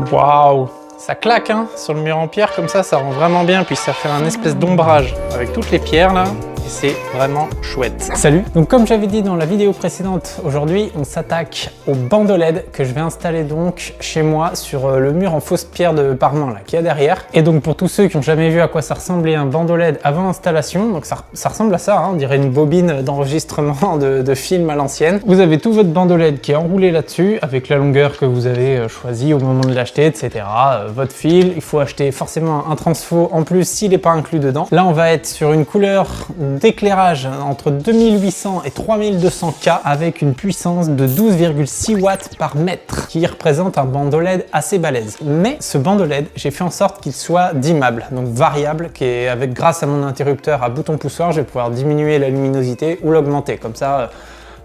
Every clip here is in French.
Waouh! Ça claque hein, sur le mur en pierre comme ça rend vraiment bien, puis ça fait un espèce d'ombrage avec toutes les pierres là. C'est vraiment chouette. Salut! Donc comme j'avais dit dans la vidéo précédente, aujourd'hui on s'attaque au bandeau LED que je vais installer donc chez moi sur le mur en fausse pierre de Parmain là, qu'il y a derrière. Et donc pour tous ceux qui n'ont jamais vu à quoi ça ressemblait un bandeau LED avant installation, donc ça ressemble à ça, hein, on dirait une bobine d'enregistrement de film à l'ancienne. Vous avez tout votre bandeau LED qui est enroulé là-dessus avec la longueur que vous avez choisie au moment de l'acheter, etc. Votre fil, il faut acheter forcément un transfo en plus s'il n'est pas inclus dedans. Là on va être sur une couleur d'éclairage entre 2800 et 3200K avec une puissance de 12,6 watts par mètre qui représente un bandeau LED assez balèze. Mais ce bandeau LED, j'ai fait en sorte qu'il soit dimmable, donc variable, qui est avec grâce à mon interrupteur à bouton poussoir, je vais pouvoir diminuer la luminosité ou l'augmenter. Comme ça,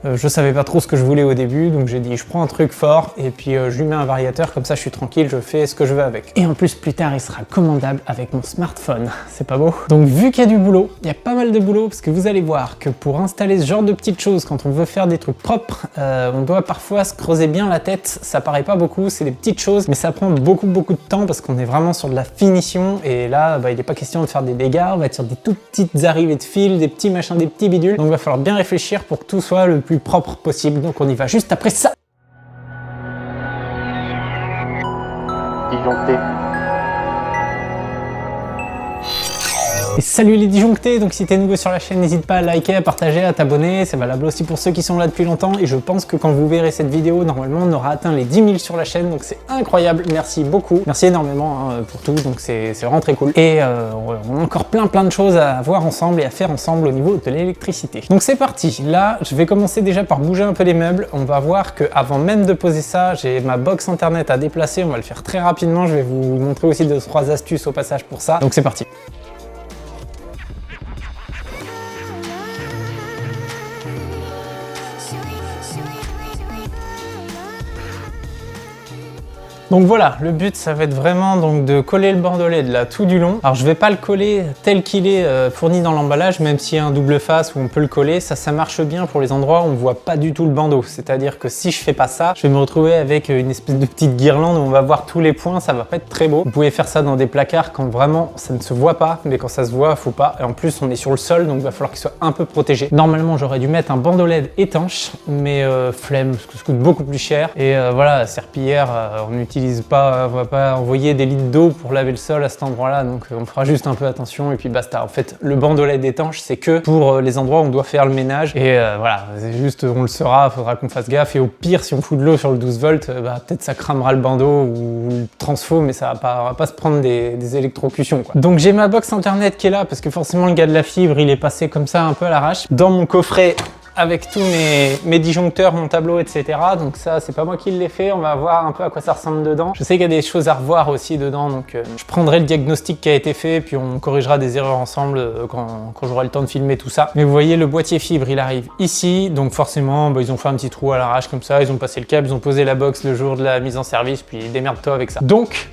je savais pas trop ce que je voulais au début, donc j'ai dit je prends un truc fort et puis je lui mets un variateur, comme ça je suis tranquille, je fais ce que je veux avec. Et en plus plus tard il sera commandable avec mon smartphone, c'est pas beau? Donc vu qu'il y a du boulot, il y a pas mal de boulot parce que vous allez voir que pour installer ce genre de petites choses, quand on veut faire des trucs propres, on doit parfois se creuser bien la tête, ça paraît pas beaucoup, c'est des petites choses, mais ça prend beaucoup de temps parce qu'on est vraiment sur de la finition et là il n'est pas question de faire des dégâts, on va être sur des toutes petites arrivées de fil, des petits machins, des petits bidules, donc il va falloir bien réfléchir pour que tout soit le plus propre possible, donc on y va juste après ça. Disjoncté. Et salut les disjonctés, donc si t'es nouveau sur la chaîne, n'hésite pas à liker, à partager, à t'abonner, c'est valable aussi pour ceux qui sont là depuis longtemps et je pense que quand vous verrez cette vidéo, normalement on aura atteint les 10 000 sur la chaîne, donc c'est incroyable, merci beaucoup, merci énormément hein, pour tout, donc c'est vraiment très cool. Et on a encore plein de choses à voir ensemble et à faire ensemble au niveau de l'électricité. Donc c'est parti, là je vais commencer déjà par bouger un peu les meubles, on va voir que avant même de poser ça, j'ai ma box internet à déplacer, on va le faire très rapidement, je vais vous montrer aussi 2-3 astuces au passage pour ça, donc c'est parti. Donc voilà, le but ça va être vraiment donc de coller le bandeau LED là tout du long. Alors je vais pas le coller tel qu'il est fourni dans l'emballage, même s'il y a un double face où on peut le coller, ça marche bien pour les endroits où on voit pas du tout le bandeau. C'est-à-dire que si je fais pas ça, je vais me retrouver avec une espèce de petite guirlande où on va voir tous les points, ça va pas être très beau. Vous pouvez faire ça dans des placards quand vraiment ça ne se voit pas, mais quand ça se voit, faut pas. Et en plus on est sur le sol, donc il va falloir qu'il soit un peu protégé. Normalement j'aurais dû mettre un bandeau LED étanche, mais flemme, parce que ça coûte beaucoup plus cher. Et voilà, la serpillière, on utilise pas, on va pas envoyer des litres d'eau pour laver le sol à cet endroit-là, donc on fera juste un peu attention et puis basta. En fait, le bandeau LED étanche, c'est que pour les endroits où on doit faire le ménage et voilà, c'est juste, on le saura, faudra qu'on fasse gaffe et au pire, si on fout de l'eau sur le 12 volts, peut-être ça cramera le bandeau ou le transfo, mais ça va pas se prendre des électrocutions, quoi. Donc j'ai ma box internet qui est là parce que forcément le gars de la fibre, il est passé comme ça un peu à l'arrache. Dans mon coffret, avec tous mes disjoncteurs, mon tableau, etc. Donc ça, c'est pas moi qui l'ai fait, on va voir un peu à quoi ça ressemble dedans. Je sais qu'il y a des choses à revoir aussi dedans, donc je prendrai le diagnostic qui a été fait, puis on corrigera des erreurs ensemble quand j'aurai le temps de filmer tout ça. Mais vous voyez, le boîtier fibre, il arrive ici, donc forcément, ils ont fait un petit trou à l'arrache comme ça, ils ont passé le câble, ils ont posé la box le jour de la mise en service, puis démerde-toi avec ça. Donc,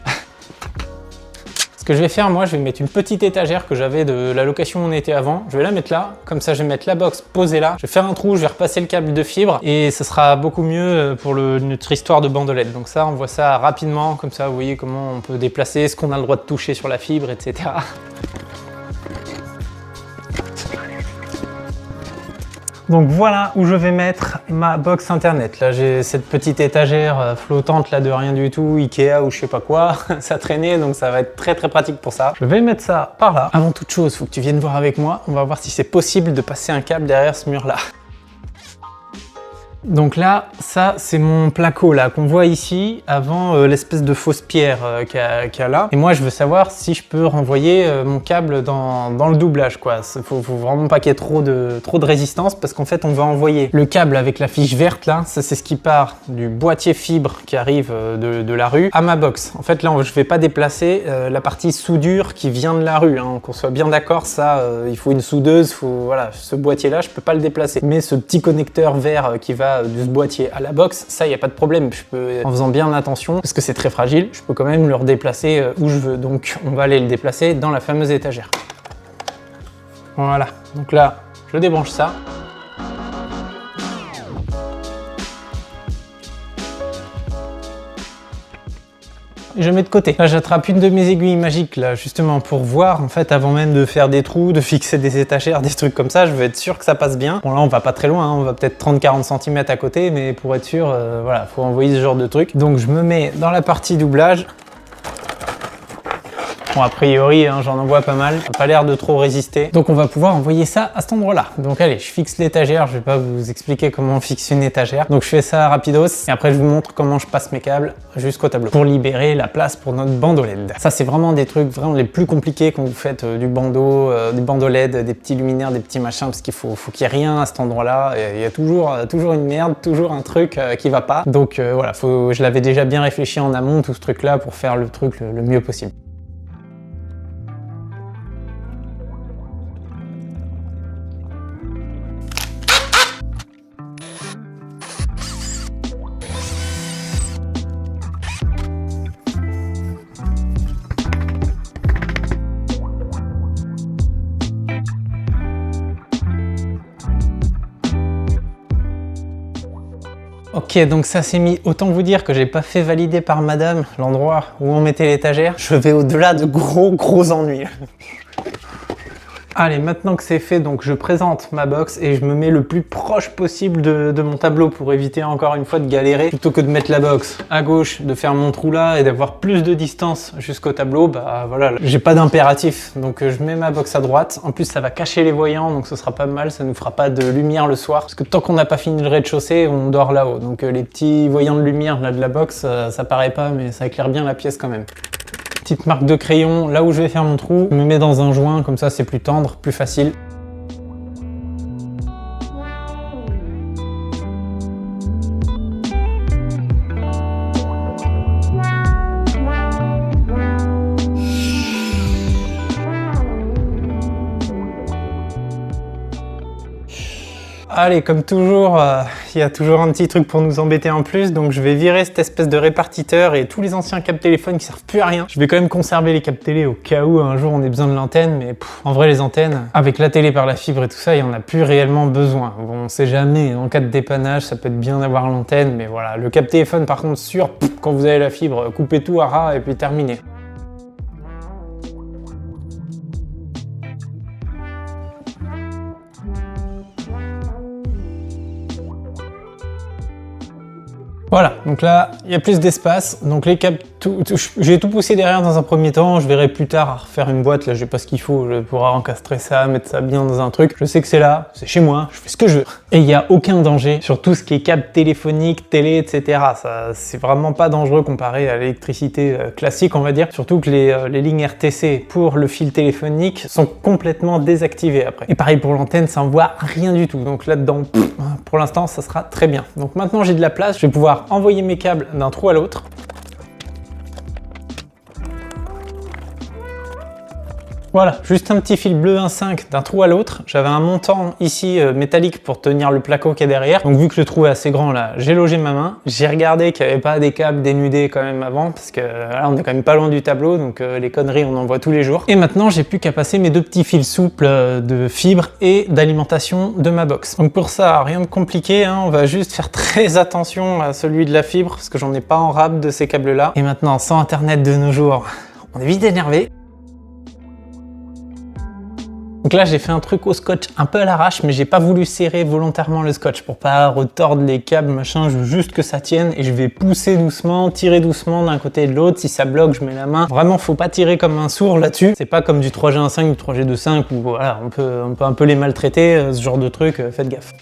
ce que je vais faire, moi, je vais mettre une petite étagère que j'avais de la location où on était avant. Je vais la mettre là, comme ça je vais mettre la box posée là. Je vais faire un trou, je vais repasser le câble de fibre et ce sera beaucoup mieux pour notre histoire de bandeau LED. Donc ça, on voit ça rapidement, comme ça vous voyez comment on peut déplacer, ce qu'on a le droit de toucher sur la fibre, etc. Donc voilà où je vais mettre ma box internet. Là j'ai cette petite étagère flottante là de rien du tout, Ikea ou je sais pas quoi, ça traînait donc ça va être très pratique pour ça. Je vais mettre ça par là. Avant toute chose, faut que tu viennes voir avec moi, on va voir si c'est possible de passer un câble derrière ce mur là. Donc là, ça c'est mon placo là qu'on voit ici avant l'espèce de fausse pierre qu'il y a là. Et moi je veux savoir si je peux renvoyer mon câble dans le doublage quoi. Faut vraiment pas qu'il y ait trop de résistance parce qu'en fait on va envoyer le câble avec la fiche verte là. Ça c'est ce qui part du boîtier fibre qui arrive de la rue à ma box. En fait là je vais pas déplacer la partie soudure qui vient de la rue. Hein. Qu'on soit bien d'accord, ça il faut une soudeuse, voilà, ce boîtier là je peux pas le déplacer. Mais ce petit connecteur vert qui va de ce boîtier à la box, ça y a pas de problème, je peux, en faisant bien attention, parce que c'est très fragile, je peux quand même le redéplacer où je veux, donc on va aller le déplacer dans la fameuse étagère. Voilà, donc là, je débranche ça. et je mets de côté. Là, j'attrape une de mes aiguilles magiques, là, justement, pour voir, en fait, avant même de faire des trous, de fixer des étagères, des trucs comme ça, je veux être sûr que ça passe bien. Bon, là, on va pas très loin, hein, on va peut-être 30-40 cm à côté, mais pour être sûr, voilà, faut envoyer ce genre de truc. Donc, je me mets dans la partie doublage. Bon, a priori, hein, j'en envoie pas mal. Ça n'a pas l'air de trop résister. Donc, on va pouvoir envoyer ça à cet endroit-là. Donc, allez, je fixe l'étagère. Je vais pas vous expliquer comment on fixe une étagère. Donc, je fais ça rapidos. Et après, je vous montre comment je passe mes câbles jusqu'au tableau pour libérer la place pour notre bandeau LED. Ça, c'est vraiment des trucs vraiment les plus compliqués quand vous faites du bandeau LED, des petits luminaires, des petits machins, parce qu'il faut qu'il n'y ait rien à cet endroit-là. Il y a toujours une merde, toujours un truc qui va pas. Donc, voilà, je l'avais déjà bien réfléchi en amont, tout ce truc-là, pour faire le truc le mieux possible. Ok, donc ça s'est mis. Autant vous dire que j'ai pas fait valider par madame l'endroit où on mettait l'étagère. Je vais au-delà de gros ennuis. Allez, maintenant que c'est fait, donc je présente ma box et je me mets le plus proche possible de mon tableau pour éviter encore une fois de galérer. Plutôt que de mettre la box à gauche, de faire mon trou là et d'avoir plus de distance jusqu'au tableau, bah voilà, j'ai pas d'impératif. Donc je mets ma box à droite. En plus, ça va cacher les voyants, donc ce sera pas mal, ça nous fera pas de lumière le soir. Parce que tant qu'on n'a pas fini le rez-de-chaussée, on dort là-haut. Donc les petits voyants de lumière là de la box, ça paraît pas, mais ça éclaire bien la pièce quand même. Petite marque de crayon, là où je vais faire mon trou, je me mets dans un joint, comme ça c'est plus tendre, plus facile. Allez, comme toujours, il y a toujours un petit truc pour nous embêter en plus, donc je vais virer cette espèce de répartiteur et tous les anciens câbles téléphones qui servent plus à rien. Je vais quand même conserver les câbles télé au cas où un jour on ait besoin de l'antenne, mais en vrai les antennes, avec la télé par la fibre et tout ça, il n'y en a plus réellement besoin. Bon, on sait jamais, en cas de dépannage, ça peut être bien d'avoir l'antenne, mais voilà, le câble téléphone par contre sûr, quand vous avez la fibre, coupez tout à ras et puis terminé. Voilà, donc là, il y a plus d'espace. Donc les câbles, j'ai tout poussé derrière dans un premier temps. Je verrai plus tard à refaire une boîte. Là, j'ai pas ce qu'il faut. Je pourrai encastrer ça, mettre ça bien dans un truc. Je sais que c'est là, c'est chez moi, je fais ce que je veux. Et il n'y a aucun danger sur tout ce qui est câble téléphonique, télé, etc. Ça, c'est vraiment pas dangereux comparé à l'électricité classique, on va dire. Surtout que les lignes RTC pour le fil téléphonique sont complètement désactivées après. Et pareil pour l'antenne, ça envoie rien du tout. Donc là-dedans, pour l'instant, ça sera très bien. Donc maintenant, j'ai de la place. Je vais pouvoir envoyer mes câbles d'un trou à l'autre. Voilà, juste un petit fil bleu 1,5 d'un trou à l'autre. J'avais un montant ici métallique pour tenir le placo qui est derrière. Donc vu que le trou est assez grand là, j'ai logé ma main. J'ai regardé qu'il n'y avait pas des câbles dénudés quand même avant, parce que là on est quand même pas loin du tableau, donc les conneries on en voit tous les jours. Et maintenant j'ai plus qu'à passer mes deux petits fils souples de fibres et d'alimentation de ma box. Donc pour ça, rien de compliqué, hein, on va juste faire très attention à celui de la fibre, parce que j'en ai pas en rab de ces câbles là. Et maintenant, sans internet de nos jours, on est vite énervé. Donc là, j'ai fait un truc au scotch un peu à l'arrache, mais j'ai pas voulu serrer volontairement le scotch pour pas retordre les câbles, machin. Je veux juste que ça tienne et je vais pousser doucement, tirer doucement d'un côté et de l'autre. Si ça bloque, je mets la main. Vraiment, faut pas tirer comme un sourd là-dessus. C'est pas comme du 3G1.5 ou 3G2.5 où voilà, on peut un peu les maltraiter, ce genre de truc. Faites gaffe.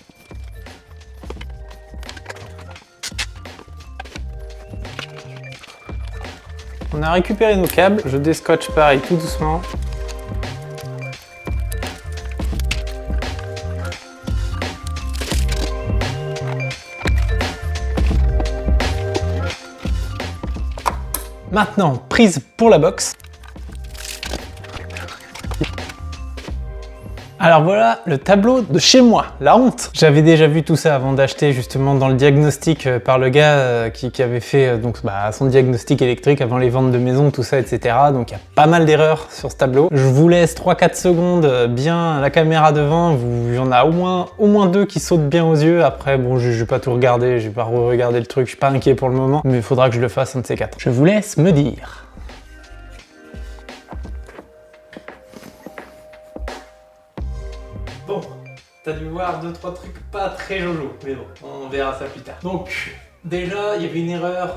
On a récupéré nos câbles. Je déscotche pareil tout doucement. Maintenant, prise pour la box. Alors voilà le tableau de chez moi, la honte. J'avais déjà vu tout ça avant d'acheter justement dans le diagnostic par le gars qui avait fait son diagnostic électrique avant les ventes de maison, tout ça, etc. Donc il y a pas mal d'erreurs sur ce tableau. Je vous laisse 3-4 secondes bien la caméra devant, il y en a au moins 2 qui sautent bien aux yeux. Après bon, je vais pas tout regarder, je vais pas re-regarder le truc, je suis pas inquiet pour le moment, mais il faudra que je le fasse un de ces 4. Je vous laisse me dire. Bon, t'as dû voir 2-3 trucs pas très jojo, mais bon, on verra ça plus tard. Donc, déjà, il y avait une erreur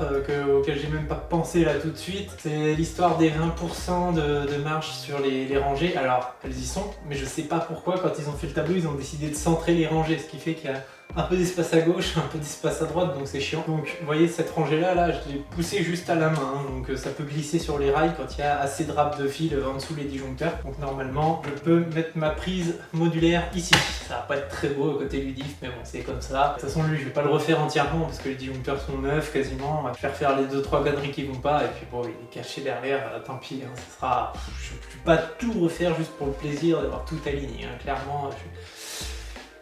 auquel j'ai même pas pensé là tout de suite. C'est l'histoire des 20% de marge sur les rangées. Alors, elles y sont, mais je sais pas pourquoi, quand ils ont fait le tableau, ils ont décidé de centrer les rangées, ce qui fait qu'il y a un peu d'espace à gauche, un peu d'espace à droite, donc c'est chiant. Donc vous voyez cette rangée là, je l'ai poussée juste à la main, donc ça peut glisser sur les rails quand il y a assez de râpes de fil en dessous les disjoncteurs. Donc normalement je peux mettre ma prise modulaire ici. Ça va pas être très beau côté ludif, mais bon c'est comme ça. De toute façon lui je vais pas le refaire entièrement parce que les disjoncteurs sont neufs quasiment. Je vais refaire les 2-3 conneries qui vont pas et puis bon il est caché derrière, tant pis, hein, ça sera... Je vais pas tout refaire juste pour le plaisir d'avoir tout aligné, hein. Clairement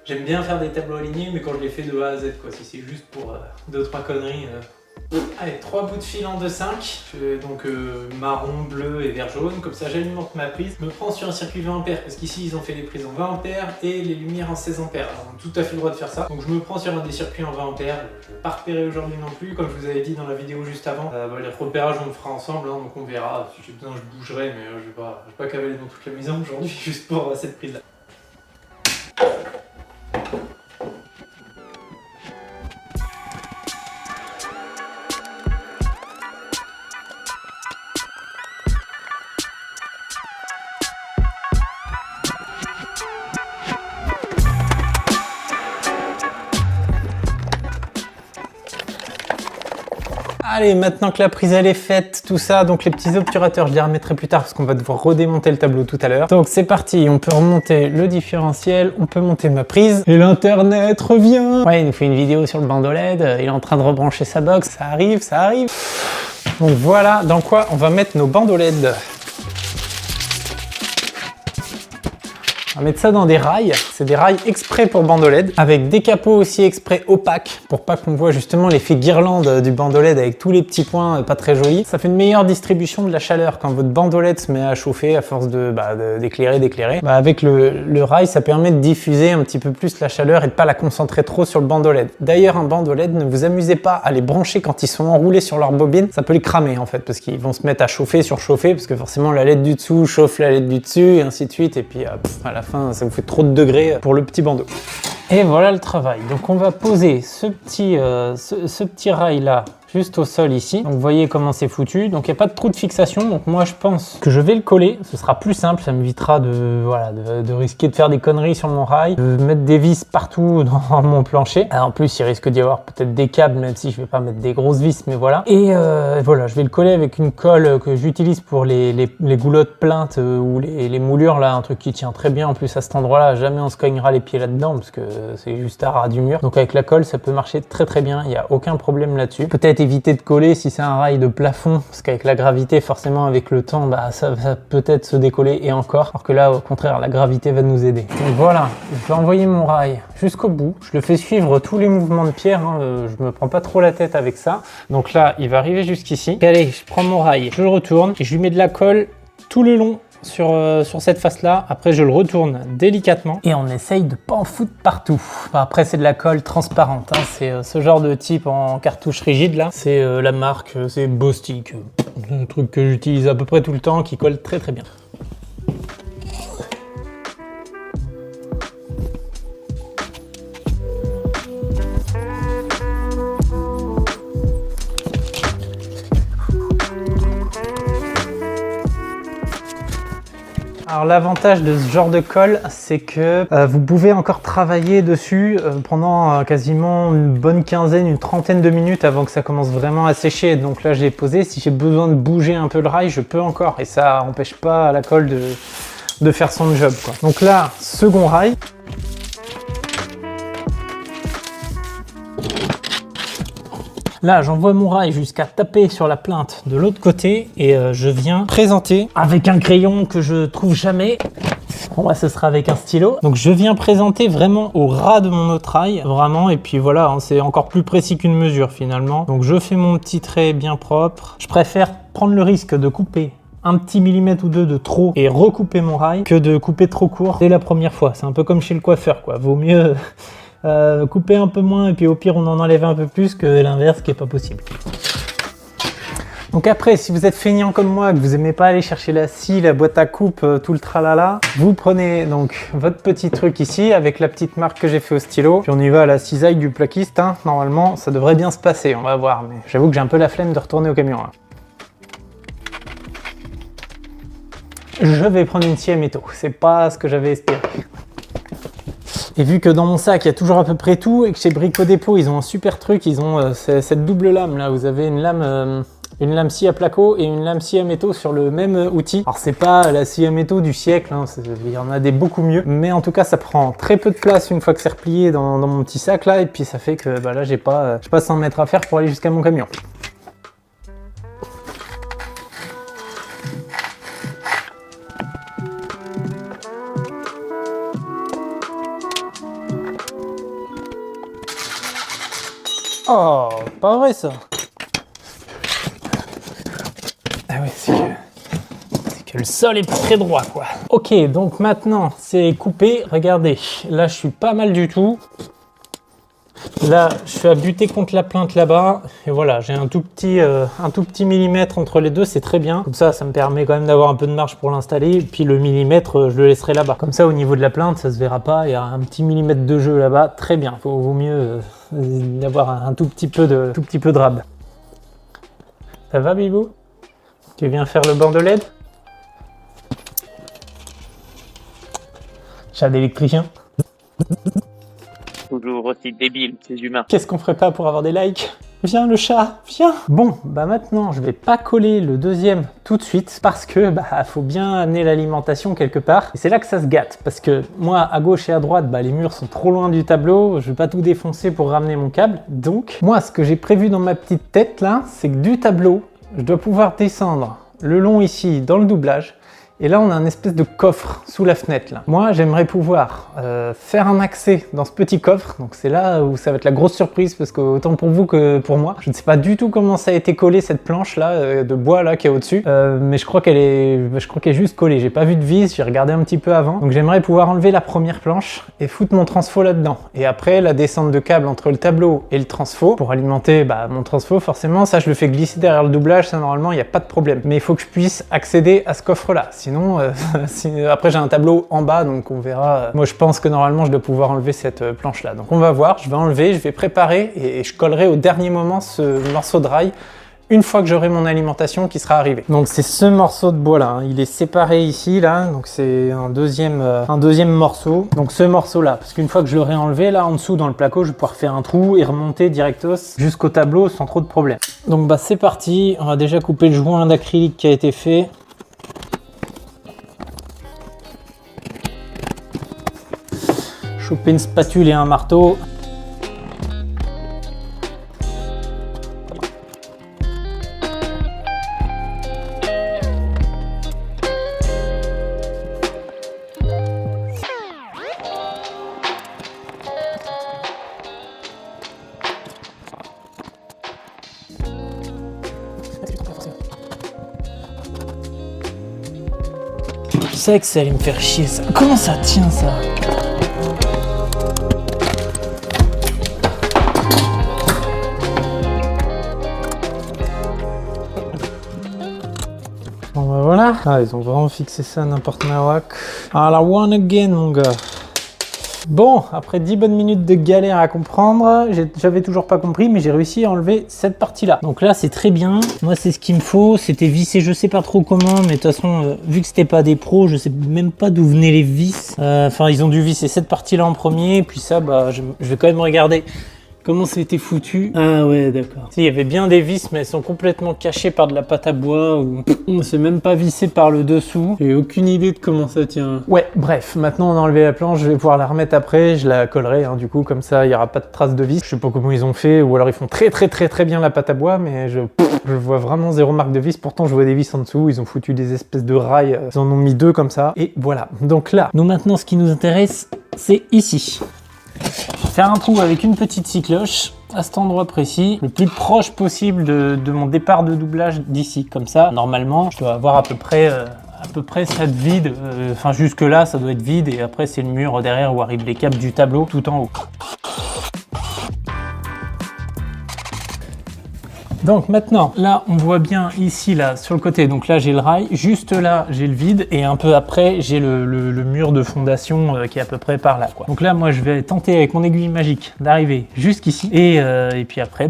j'aime bien faire des tableaux alignés, mais quand je les fais de A à Z, quoi. Si c'est juste pour 2-3 conneries. Allez, 3 bouts de fil en 2,5. Donc marron, bleu et vert jaune. Comme ça, j'alimente ma prise. Je me prends sur un circuit 20 ampères, parce qu'ici, ils ont fait les prises en 20 ampères et les lumières en 16 ampères. Alors, on a tout à fait le droit de faire ça. Donc, je me prends sur un des circuits en 20 ampères. Je ne vais pas repérer aujourd'hui non plus. Comme je vous avais dit dans la vidéo juste avant, les repérages, on le fera ensemble. Hein, donc, on verra. Si j'ai besoin, je bougerai, mais je vais pas cavaler dans toute la maison aujourd'hui, juste pour cette prise-là. Allez, maintenant que la prise elle est faite, tout ça, donc les petits obturateurs, je les remettrai plus tard parce qu'on va devoir redémonter le tableau tout à l'heure. Donc c'est parti, on peut remonter le différentiel, on peut monter ma prise et l'internet revient. Ouais, il nous fait une vidéo sur le bandeau LED, il est en train de rebrancher sa box, ça arrive, ça arrive. Donc voilà dans quoi on va mettre nos bandeaux LED. On va mettre ça dans des rails, c'est des rails exprès pour bandeau LED, avec des capots aussi exprès opaques, pour pas qu'on voit justement l'effet guirlande du bandeau LED avec tous les petits points pas très jolis. Ça fait une meilleure distribution de la chaleur quand votre bandeau LED se met à chauffer à force d'éclairer. Avec le rail, ça permet de diffuser un petit peu plus la chaleur et de pas la concentrer trop sur le bandeau LED. D'ailleurs, un bandeau LED, ne vous amusez pas à les brancher quand ils sont enroulés sur leur bobine, ça peut les cramer en fait, parce qu'ils vont se mettre à chauffer, surchauffer, parce que forcément la LED du dessous chauffe la LED du dessus, et ainsi de suite, et puis à la fin, ça vous fait trop de degrés pour le petit bandeau. Et voilà le travail. Donc on va poser ce petit rail là juste au sol ici. Donc vous voyez comment c'est foutu. Donc il n'y a pas de trou de fixation. Donc moi je pense que je vais le coller. Ce sera plus simple. Ça m'évitera de risquer de faire des conneries sur mon rail, de mettre des vis partout dans mon plancher. En plus il risque d'y avoir peut-être des câbles, même si je vais pas mettre des grosses vis, mais voilà. Et voilà, je vais le coller avec une colle que j'utilise pour les goulottes plaintes ou les moulures là, un truc qui tient très bien en plus à cet endroit là. Jamais on se cognera les pieds là-dedans parce que c'est juste à ras du mur. Donc avec la colle ça peut marcher très bien. Il n'y a aucun problème là-dessus. Peut-être éviter de coller si c'est un rail de plafond, parce qu'avec la gravité, forcément avec le temps, ça va peut-être se décoller et encore. Alors que là, au contraire, la gravité va nous aider. Donc voilà, je vais envoyer mon rail jusqu'au bout. Je le fais suivre tous les mouvements de pierre, hein. Je me prends pas trop la tête avec ça. Donc là, il va arriver jusqu'ici. Allez, je prends mon rail, je le retourne et je lui mets de la colle tout le long sur cette face là. Après je le retourne délicatement et on essaye de pas en foutre partout. Après c'est de la colle transparente, hein. C'est ce genre de type en cartouche rigide là, c'est la marque, c'est Bostik, un truc que j'utilise à peu près tout le temps, qui colle très bien. Alors l'avantage de ce genre de colle, c'est que vous pouvez encore travailler dessus pendant quasiment une bonne quinzaine, une trentaine de minutes avant que ça commence vraiment à sécher. Donc là je l'ai posé, si j'ai besoin de bouger un peu le rail, je peux encore. Et ça n'empêche pas la colle de faire son job, quoi. Donc là, second rail. Là, j'envoie mon rail jusqu'à taper sur la plainte de l'autre côté et je viens présenter avec un crayon que je trouve jamais. Bon, bah, ce sera avec un stylo. Donc je viens présenter vraiment au ras de mon autre rail, vraiment, et puis voilà, hein, c'est encore plus précis qu'une mesure finalement. Donc je fais mon petit trait bien propre. Je préfère prendre le risque de couper un petit millimètre ou deux de trop et recouper mon rail que de couper trop court dès la première fois. C'est un peu comme chez le coiffeur, quoi. Vaut mieux couper un peu moins et puis au pire on en enlève un peu plus que l'inverse qui est pas possible. Donc après, si vous êtes feignant comme moi, que vous aimez pas aller chercher la scie, la boîte à coupe, tout le tralala, vous prenez donc votre petit truc ici avec la petite marque que j'ai fait au stylo, puis on y va à la cisaille du plaquiste, hein. Normalement ça devrait bien se passer, on va voir, mais j'avoue que j'ai un peu la flemme de retourner au camion là. Je vais prendre une scie à métaux, c'est pas ce que j'avais espéré. Et vu que dans mon sac il y a toujours à peu près tout et que chez Brico Dépôt ils ont un super truc, ils ont cette double lame là, vous avez une lame scie à placo et une lame scie à métaux sur le même outil. Alors c'est pas la scie à métaux du siècle, hein, il y en a des beaucoup mieux, mais en tout cas ça prend très peu de place une fois que c'est replié dans mon petit sac là, et puis ça fait que bah, là j'ai pas 100 mètres à faire pour aller jusqu'à mon camion. Oh, pas vrai ça. Ah ouais, c'est que le sol est pas très droit quoi. Ok, donc maintenant c'est coupé. Regardez, là je suis pas mal du tout. Là, je suis à buter contre la plinthe là-bas. Et voilà, j'ai un tout petit millimètre entre les deux, c'est très bien. Comme ça me permet quand même d'avoir un peu de marge pour l'installer. Et puis le millimètre, je le laisserai là-bas. Comme ça, au niveau de la plinthe, ça se verra pas. Il y a un petit millimètre de jeu là-bas. Très bien. Vaut mieux d'avoir un tout petit peu de rab. Ça va, Bibou? Tu viens faire le banc de LED? Chat d'électricien. Toujours aussi débile, ces humains. Qu'est-ce qu'on ferait pas pour avoir des likes? Viens le chat, viens! Bon, bah maintenant je vais pas coller le deuxième tout de suite parce que bah faut bien amener l'alimentation quelque part. Et c'est là que ça se gâte parce que moi à gauche et à droite, bah les murs sont trop loin du tableau, je vais pas tout défoncer pour ramener mon câble. Donc moi ce que j'ai prévu dans ma petite tête là, c'est que du tableau, je dois pouvoir descendre le long ici dans le doublage. Et là, on a un espèce de coffre sous la fenêtre. Là. Moi, j'aimerais pouvoir faire un accès dans ce petit coffre. Donc c'est là où ça va être la grosse surprise parce que autant pour vous que pour moi, je ne sais pas du tout comment ça a été collé cette planche là de bois là qui est au-dessus. Mais je crois qu'elle est juste collée. J'ai pas vu de vis, j'ai regardé un petit peu avant. Donc j'aimerais pouvoir enlever la première planche et foutre mon transfo là-dedans. Et après, la descente de câble entre le tableau et le transfo pour alimenter mon transfo. Forcément, ça je le fais glisser derrière le doublage. Ça normalement, il n'y a pas de problème. Mais il faut que je puisse accéder à ce coffre là. Sinon, après j'ai un tableau en bas, donc on verra. Moi je pense que normalement je dois pouvoir enlever cette planche là. Donc on va voir, je vais enlever, je vais préparer et je collerai au dernier moment ce morceau de rail une fois que j'aurai mon alimentation qui sera arrivée. Donc c'est ce morceau de bois là, hein. Il est séparé ici là, donc c'est un deuxième morceau. Donc ce morceau là, parce qu'une fois que je l'aurai enlevé là en dessous dans le placo, je vais pouvoir faire un trou et remonter directos jusqu'au tableau sans trop de problème. Donc bah c'est parti, on va déjà couper le joint d'acrylique qui a été fait. Choper une spatule et un marteau. Je savais que ça allait me faire chier ça. Comment ça tient ça? Bon bah voilà. Ah, ils ont vraiment fixé ça n'importe nawak. Alors one again mon gars. Bon, après 10 bonnes minutes de galère à comprendre, j'avais toujours pas compris, mais j'ai réussi à enlever cette partie-là. Donc là, c'est très bien. Moi, c'est ce qu'il me faut. C'était vissé, je sais pas trop comment, mais de toute façon, vu que c'était pas des pros, je sais même pas d'où venaient les vis. Enfin, ils ont dû visser cette partie-là en premier, puis ça, bah, je vais quand même regarder comment c'était foutu. Ah ouais, d'accord. Il y avait bien des vis, mais elles sont complètement cachées par de la pâte à bois. Ou on s'est même pas vissé par le dessous. J'ai aucune idée de comment ça tient. Ouais, bref, maintenant on a enlevé la planche, je vais pouvoir la remettre après. Je la collerai, hein, du coup, comme ça, il n'y aura pas de traces de vis. Je sais pas comment ils ont fait, ou alors ils font très bien la pâte à bois, mais je vois vraiment zéro marque de vis. Pourtant, je vois des vis en dessous. Ils ont foutu des espèces de rails. Ils en ont mis 2 comme ça. Et voilà. Donc là, nous maintenant, ce qui nous intéresse, c'est ici. Je vais faire un trou avec une petite scie cloche à cet endroit précis, le plus proche possible de mon départ de doublage d'ici. Comme ça, normalement, je dois avoir à peu près ça de vide. Enfin, jusque là, ça doit être vide. Et après, c'est le mur derrière où arrivent les câbles du tableau tout en haut. Donc maintenant, là, on voit bien ici, là, sur le côté. Donc là, j'ai le rail. Juste là, j'ai le vide. Et un peu après, j'ai le mur de fondation qui est à peu près par là, quoi. Donc là, moi, je vais tenter avec mon aiguille magique d'arriver jusqu'ici. Et puis après,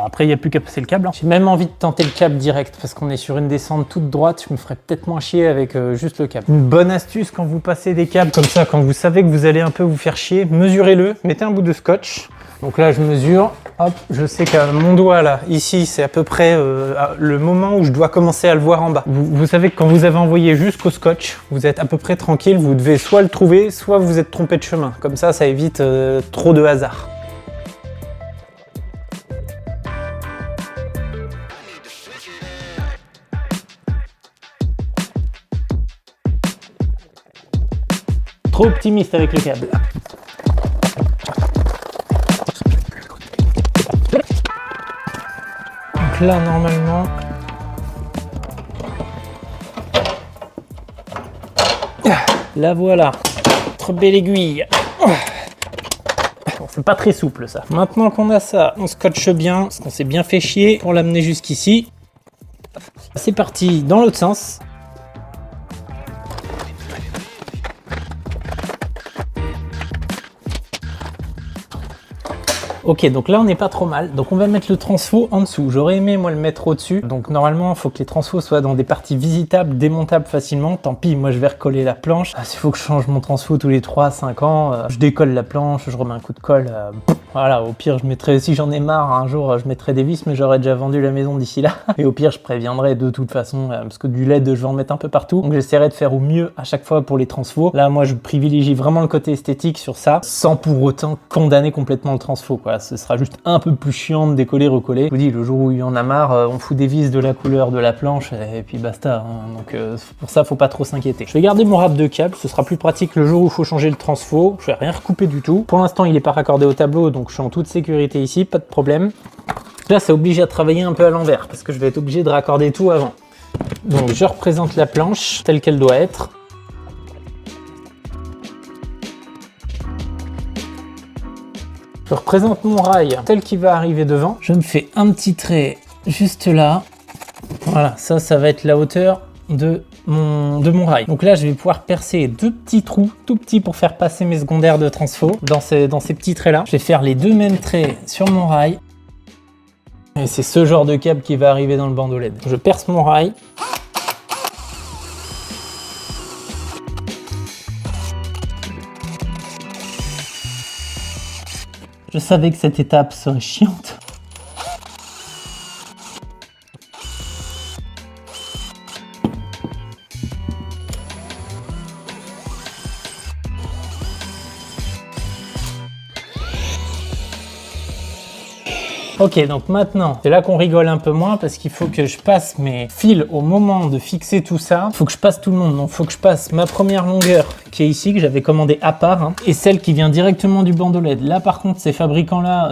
après, il n'y a plus qu'à passer le câble. Hein. J'ai même envie de tenter le câble direct parce qu'on est sur une descente toute droite. Je me ferais peut-être moins chier avec juste le câble. Une bonne astuce quand vous passez des câbles comme ça, quand vous savez que vous allez un peu vous faire chier, mesurez-le. Mettez un bout de scotch. Donc là, je mesure, hop, je sais qu'à mon doigt là, ici, c'est à peu près le moment où je dois commencer à le voir en bas. Vous savez que quand vous avez envoyé jusqu'au scotch, vous êtes à peu près tranquille, vous devez soit le trouver, soit vous êtes trompé de chemin. Comme ça évite trop de hasard. Trop optimiste avec le câble. Là, normalement, la voilà, notre belle aiguille. Bon, c'est pas très souple ça. Maintenant qu'on a ça, on scotche bien, parce qu'on s'est bien fait chier pour l'amener jusqu'ici. C'est parti dans l'autre sens. Ok, donc là on n'est pas trop mal. Donc on va mettre le transfo en dessous. J'aurais aimé moi le mettre au-dessus. Donc normalement il faut que les transfos soient dans des parties visitables, démontables facilement. Tant pis, moi je vais recoller la planche. S'il faut que je change mon transfo tous les 3-5 ans, je décolle la planche, je remets un coup de colle. Voilà, au pire je mettrai, si j'en ai marre un jour, je mettrai des vis, mais j'aurais déjà vendu la maison d'ici là. Et au pire je préviendrai de toute façon, parce que du LED je vais en mettre un peu partout. Donc j'essaierai de faire au mieux à chaque fois pour les transfos. Là moi je privilégie vraiment le côté esthétique sur ça, sans pour autant condamner complètement le transfo, quoi. Ce sera juste un peu plus chiant de décoller, recoller. Je vous dis, le jour où il y en a marre, on fout des vis de la couleur de la planche et puis basta. Hein. Donc pour ça, faut pas trop s'inquiéter. Je vais garder mon râpe de câble, ce sera plus pratique le jour où il faut changer le transfo. Je vais rien recouper du tout. Pour l'instant, il est pas raccordé au tableau, donc je suis en toute sécurité ici, pas de problème. Là, ça oblige à travailler un peu à l'envers parce que je vais être obligé de raccorder tout avant. Donc je représente la planche telle qu'elle doit être. Je représente mon rail tel qu'il va arriver devant. Je me fais un petit trait juste là. Voilà, ça va être la hauteur de mon rail. Donc là, je vais pouvoir percer 2 petits trous, tout petits pour faire passer mes secondaires de transfo dans ces petits traits-là. Je vais faire les 2 mêmes traits sur mon rail. Et c'est ce genre de câble qui va arriver dans le bandeau LED. Je perce mon rail. Je savais que cette étape serait chiante. Ok, donc maintenant, c'est là qu'on rigole un peu moins parce qu'il faut que je passe mes fils au moment de fixer tout ça. Il faut que je passe tout le monde. Donc, il faut que je passe ma première longueur qui est ici, que j'avais commandée à part, hein, et celle qui vient directement du bandeau LED. Là, par contre, ces fabricants-là,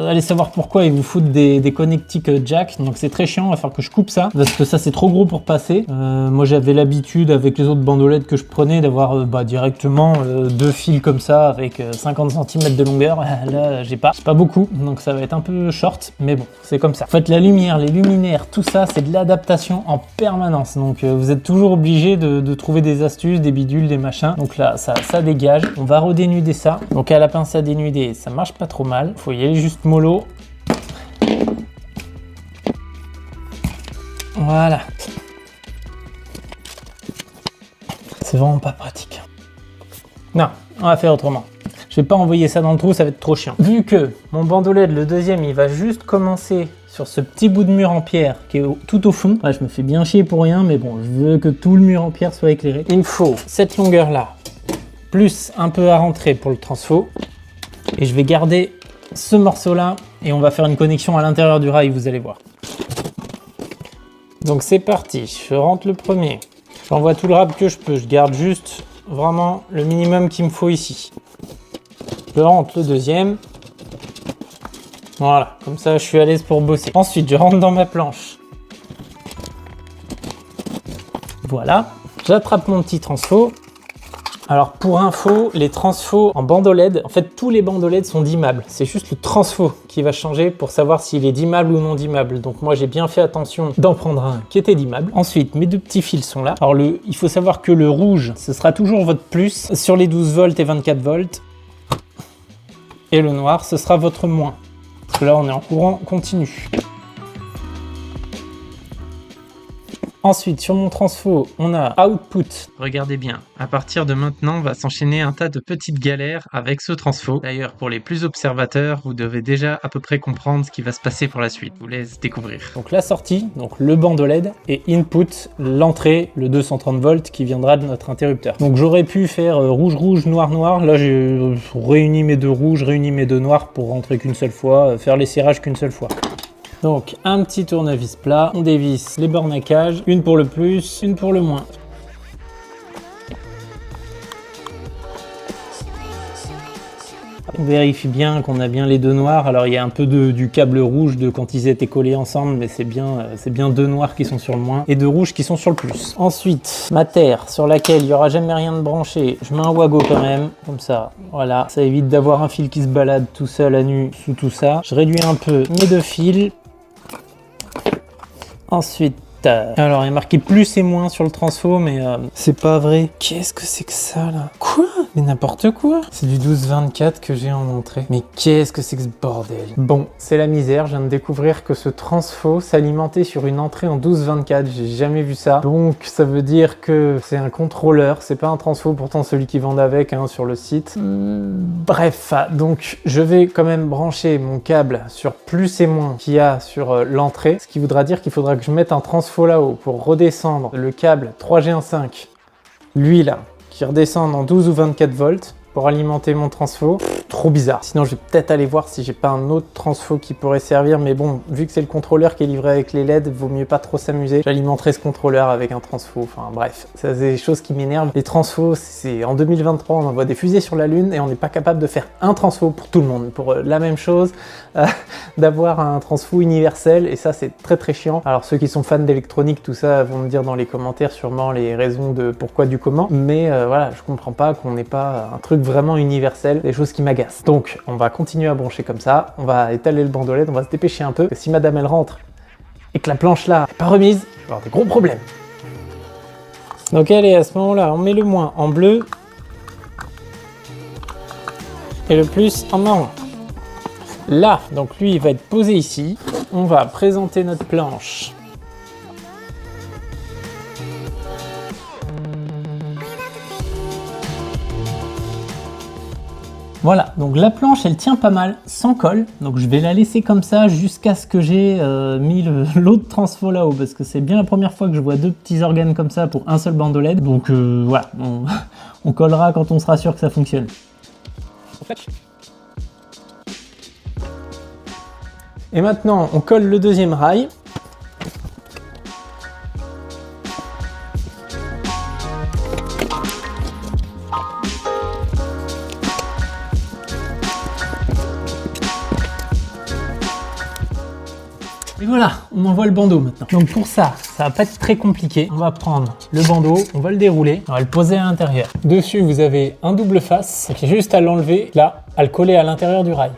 allez savoir pourquoi ils vous foutent des connectiques jack. Donc, c'est très chiant. Il va falloir que je coupe ça parce que ça, c'est trop gros pour passer. Moi, j'avais l'habitude avec les autres bandeaux LED que je prenais d'avoir directement 2 fils comme ça avec 50 cm de longueur. Là, j'ai pas. C'est pas beaucoup. Donc, ça va être un peu short, mais bon, c'est comme ça. En fait, la lumière, les luminaires, tout ça, c'est de l'adaptation en permanence. Donc, vous êtes toujours obligé de trouver des astuces, des bidules, des machins. Donc là, ça dégage. On va redénuder ça. Donc, à la pince à dénuder, ça marche pas trop mal. Faut y aller juste mollo. Voilà. C'est vraiment pas pratique. Non, on va faire autrement. Je vais pas envoyer ça dans le trou, ça va être trop chiant. Vu que mon bandeau LED, le deuxième, il va juste commencer sur ce petit bout de mur en pierre qui est tout au fond. Ouais, je me fais bien chier pour rien, mais bon, je veux que tout le mur en pierre soit éclairé. Il me faut cette longueur-là, plus un peu à rentrer pour le transfo. Et je vais garder ce morceau-là et on va faire une connexion à l'intérieur du rail, vous allez voir. Donc c'est parti, je rentre le premier. J'envoie tout le rab que je peux, je garde juste vraiment le minimum qu'il me faut ici. Je rentre le deuxième. Voilà, comme ça je suis à l'aise pour bosser. Ensuite, je rentre dans ma planche. Voilà, j'attrape mon petit transfo. Alors pour info, les transfos en bandeau LED, en fait tous les bandeaux LED sont dimmables. C'est juste le transfo qui va changer pour savoir s'il est dimmable ou non dimmable. Donc moi j'ai bien fait attention d'en prendre un qui était dimmable. Ensuite, mes deux petits fils sont là. Alors il faut savoir que le rouge, ce sera toujours votre plus sur les 12 volts et 24 volts. Et le noir, ce sera votre moins. Parce que là on est en courant continu. Ensuite, sur mon transfo, on a output. Regardez bien, à partir de maintenant, va s'enchaîner un tas de petites galères avec ce transfo. D'ailleurs, pour les plus observateurs, vous devez déjà à peu près comprendre ce qui va se passer pour la suite. Je vous laisse découvrir. Donc la sortie, donc le bandeau LED, et input, l'entrée, le 230 volts qui viendra de notre interrupteur. Donc j'aurais pu faire rouge-rouge, noir-noir. Là, j'ai réuni mes deux rouges, réuni mes deux noirs pour rentrer qu'une seule fois, faire les serrages qu'une seule fois. Donc un petit tournevis plat, on dévisse les bornes à cage, une pour le plus, une pour le moins. On vérifie bien qu'on a bien les deux noirs. Alors il y a un peu du câble rouge de quand ils étaient collés ensemble, mais c'est bien deux noirs qui sont sur le moins et deux rouges qui sont sur le plus. Ensuite, ma terre sur laquelle il n'y aura jamais rien de branché, je mets un wago quand même, comme ça. Voilà, ça évite d'avoir un fil qui se balade tout seul à nu sous tout ça. Je réduis un peu mes deux fils. Ensuite, alors il y a marqué plus et moins sur le transfo, mais c'est pas vrai. Qu'est-ce que c'est que ça là? Quoi? Mais n'importe quoi. C'est du 12-24 que j'ai en entrée. Mais qu'est-ce que c'est que ce bordel? Bon, c'est la misère. Je viens de découvrir que ce transfo s'alimentait sur une entrée en 12-24. J'ai jamais vu ça. Donc ça veut dire que c'est un contrôleur. C'est pas un transfo, pourtant celui qui vendent avec sur le site. Bref, donc je vais quand même brancher mon câble sur plus et moins qu'il y a sur l'entrée. Ce qui voudra dire qu'il faudra que je mette un transfo là-haut pour redescendre le câble 3G1.5. Lui là, qui redescendent en 12 ou 24 volts pour alimenter mon transfo. Trop bizarre. Sinon, je vais peut-être aller voir si j'ai pas un autre transfo qui pourrait servir. Mais bon, vu que c'est le contrôleur qui est livré avec les LED, vaut mieux pas trop s'amuser. J'alimenterai ce contrôleur avec un transfo. Enfin bref, ça c'est des choses qui m'énervent. Les transfos, c'est en 2023, on envoie des fusées sur la Lune et on n'est pas capable de faire un transfo pour tout le monde. Pour la même chose, d'avoir un transfo universel. Et ça, c'est très très chiant. Alors ceux qui sont fans d'électronique, tout ça, vont me dire dans les commentaires sûrement les raisons de pourquoi du comment. Mais voilà, je comprends pas qu'on n'ait pas un truc vraiment universel, des choses qui m'agacent. Donc on va continuer à brancher comme ça, on va étaler le bandeau LED, on va se dépêcher un peu, que si madame elle rentre et que la planche là n'est pas remise, je vais avoir des gros problèmes. Donc allez, à ce moment-là, on met le moins en bleu et le plus en marron. Là, donc lui il va être posé ici, on va présenter notre planche. Voilà, donc la planche elle tient pas mal, sans colle, donc je vais la laisser comme ça jusqu'à ce que j'ai mis l'autre transfo là-haut, parce que c'est bien la première fois que je vois deux petits organes comme ça pour un seul bandeau LED, donc voilà, on collera quand on sera sûr que ça fonctionne. Et maintenant on colle le deuxième rail. Et voilà, on envoie le bandeau maintenant. Donc pour ça, ça va pas être très compliqué. On va prendre le bandeau, on va le dérouler, on va le poser à l'intérieur. Dessus, vous avez un double face, qui est juste à l'enlever, là, à le coller à l'intérieur du rail.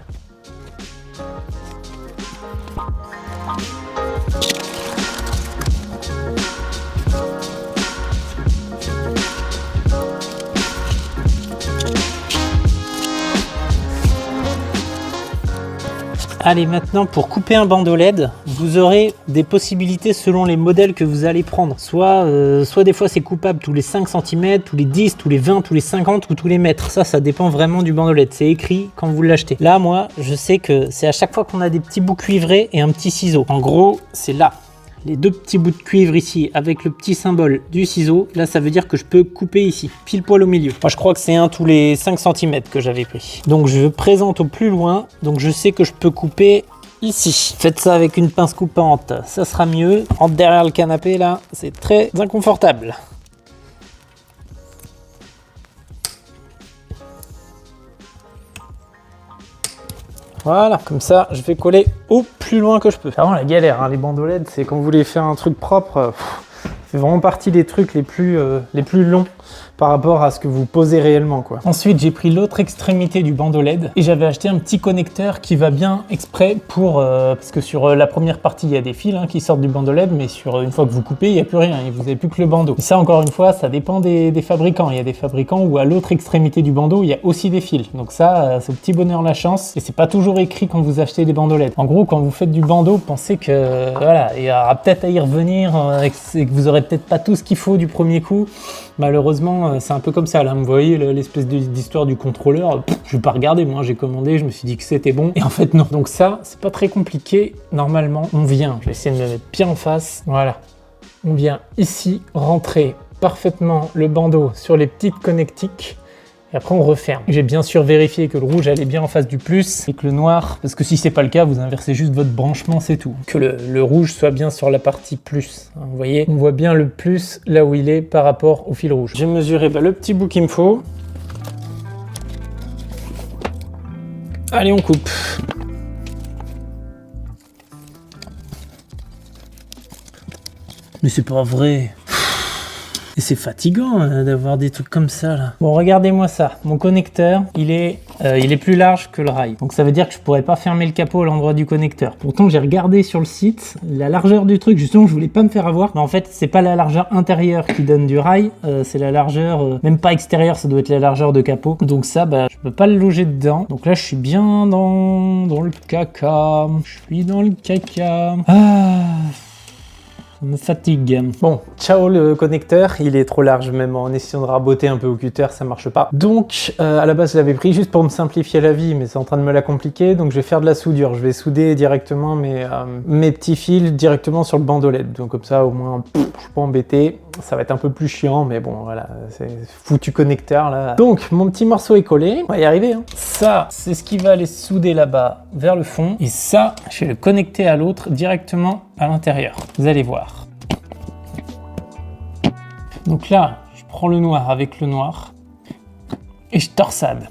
Allez, maintenant pour couper un bandeau LED, vous aurez des possibilités selon les modèles que vous allez prendre. Soit des fois c'est coupable tous les 5 cm, tous les 10, tous les 20, tous les 50 ou tous les mètres. Ça dépend vraiment du bandeau LED. C'est écrit quand vous l'achetez. Là, moi, je sais que c'est à chaque fois qu'on a des petits bouts cuivrés et un petit ciseau. En gros, c'est là. Les deux petits bouts de cuivre ici avec le petit symbole du ciseau, là ça veut dire que je peux couper ici, pile poil au milieu. Moi je crois que c'est un tous les 5 cm que j'avais pris. Donc je présente au plus loin, donc je sais que je peux couper ici. Faites ça avec une pince coupante, ça sera mieux. Entre derrière le canapé là, c'est très inconfortable. Voilà, comme ça, je vais coller au plus loin que je peux. C'est vraiment la galère, hein, les bandeaux LED, c'est quand vous voulez faire un truc propre, c'est vraiment partie des trucs les plus longs par rapport à ce que vous posez réellement, quoi. Ensuite, j'ai pris l'autre extrémité du bandeau LED et j'avais acheté un petit connecteur qui va bien exprès pour... parce que sur la première partie, il y a des fils qui sortent du bandeau LED, mais une fois que vous coupez, il n'y a plus rien, vous n'avez plus que le bandeau. Et ça, encore une fois, ça dépend des fabricants. Il y a des fabricants où à l'autre extrémité du bandeau, il y a aussi des fils. Donc ça, c'est au petit bonheur la chance. Et c'est pas toujours écrit quand vous achetez des bandeaux LED. En gros, quand vous faites du bandeau, pensez que voilà, il y aura peut-être à y revenir et que vous aurez peut-être pas tout ce qu'il faut du premier coup. Malheureusement, c'est un peu comme ça là. Vous voyez l'espèce d'histoire du contrôleur. Je vais pas regarder, moi j'ai commandé, je me suis dit que c'était bon. Et en fait non. Donc ça, c'est pas très compliqué. Normalement, on vient. Je vais essayer de me mettre bien en face. Voilà. On vient ici rentrer parfaitement le bandeau sur les petites connectiques. Et après on referme. J'ai bien sûr vérifié que le rouge allait bien en face du plus et que le noir, parce que si c'est pas le cas, vous inversez juste votre branchement, c'est tout. Que le rouge soit bien sur la partie plus. Hein, vous voyez, on voit bien le plus là où il est par rapport au fil rouge. J'ai mesuré le petit bout qu'il me faut. Allez, on coupe. Mais c'est pas vrai. Et c'est fatigant d'avoir des trucs comme ça là. Bon, regardez-moi ça. Mon connecteur, il est plus large que le rail. Donc ça veut dire que je pourrais pas fermer le capot à l'endroit du connecteur. Pourtant, j'ai regardé sur le site la largeur du truc. Justement, je voulais pas me faire avoir. Mais en fait, c'est pas la largeur intérieure qui donne du rail. C'est la largeur, même pas extérieure, ça doit être la largeur de capot. Donc ça, je peux pas le loger dedans. Donc là, je suis bien dans le caca. Je suis dans le caca. Me fatigue. Bon, ciao le connecteur, il est trop large, même en essayant de raboter un peu au cutter, ça marche pas. Donc, à la base, je l'avais pris juste pour me simplifier la vie, mais c'est en train de me la compliquer, donc je vais faire de la soudure. Je vais souder directement mes petits fils directement sur le bandeau LED. Donc comme ça, au moins, je suis pas embêté. Ça va être un peu plus chiant, mais bon, voilà, c'est foutu connecteur là. Donc, mon petit morceau est collé, on va y arriver. Hein. Ça, c'est ce qui va aller souder là-bas vers le fond, et ça, je vais le connecter à l'autre directement à l'intérieur. Vous allez voir. Donc là, je prends le noir avec le noir et je torsade.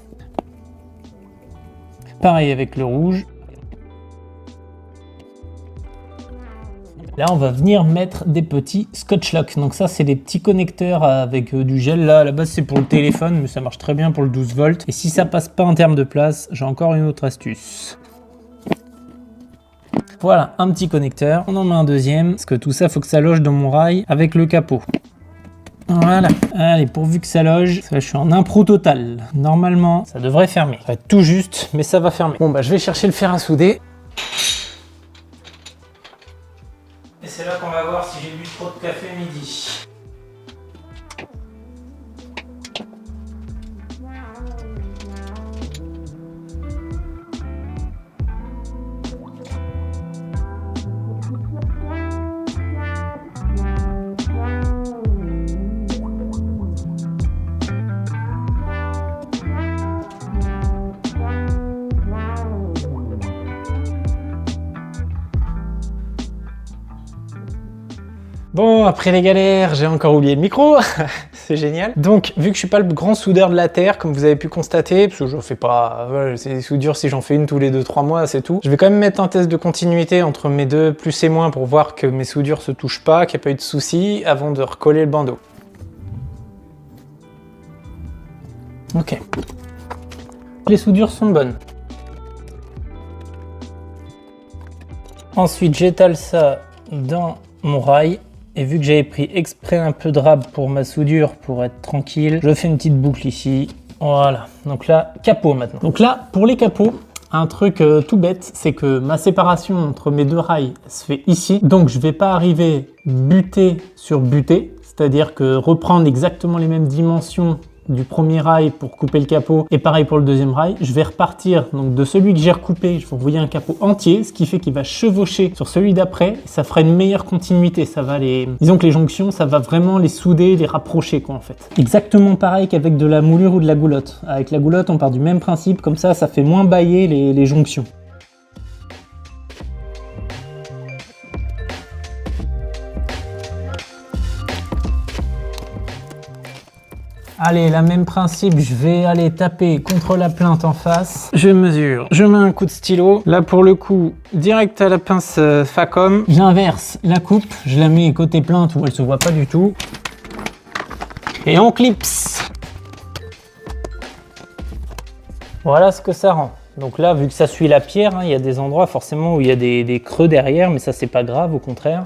Pareil avec le rouge. Là, on va venir mettre des petits scotch lock. Donc ça, c'est des petits connecteurs avec du gel. Là, à la base, c'est pour le téléphone, mais ça marche très bien pour le 12 volts. Et si ça passe pas en termes de place, j'ai encore une autre astuce. Voilà, un petit connecteur. On en met un deuxième, parce que tout ça, faut que ça loge dans mon rail avec le capot. Voilà. Allez, pourvu que ça loge, je suis en impro total. Normalement, ça devrait fermer. Ça va être tout juste, mais ça va fermer. Bon, je vais chercher le fer à souder. Et c'est là qu'on va voir si j'ai bu trop de café midi. Bon, après les galères, j'ai encore oublié le micro, c'est génial. Donc, vu que je suis pas le grand soudeur de la Terre, comme vous avez pu constater, parce que je fais pas, voilà, c'est des soudures, si j'en fais une tous les 2-3 mois, c'est tout. Je vais quand même mettre un test de continuité entre mes deux plus et moins pour voir que mes soudures se touchent pas, qu'il n'y a pas eu de soucis, avant de recoller le bandeau. Ok. Les soudures sont bonnes. Ensuite, j'étale ça dans mon rail. Et vu que j'avais pris exprès un peu de rab pour ma soudure, pour être tranquille, je fais une petite boucle ici. Voilà. Donc là, capot maintenant. Donc là, pour les capots, Un truc tout bête, c'est que ma séparation entre mes deux rails se fait ici. Donc je vais pas arriver buté sur buté, c'est-à-dire que reprendre exactement les mêmes dimensions du premier rail pour couper le capot et pareil pour le deuxième rail. Je vais repartir donc de celui que j'ai recoupé, je vais envoyer un capot entier, ce qui fait qu'il va chevaucher sur celui d'après. Ça fera une meilleure continuité, ça va disons que les jonctions, ça va vraiment les souder, les rapprocher quoi en fait. Exactement pareil qu'avec de la moulure ou de la goulotte. Avec la goulotte, on part du même principe, comme ça fait moins bailler les jonctions. Allez, le même principe, je vais aller taper contre la plinthe en face. Je mesure, je mets un coup de stylo. Là, pour le coup, direct à la pince Facom. J'inverse la coupe, je la mets côté plinthe où elle se voit pas du tout. Et on clipse. Voilà ce que ça rend. Donc là, vu que ça suit la pierre, il y a des endroits forcément où il y a des creux derrière, mais ça, c'est pas grave, au contraire.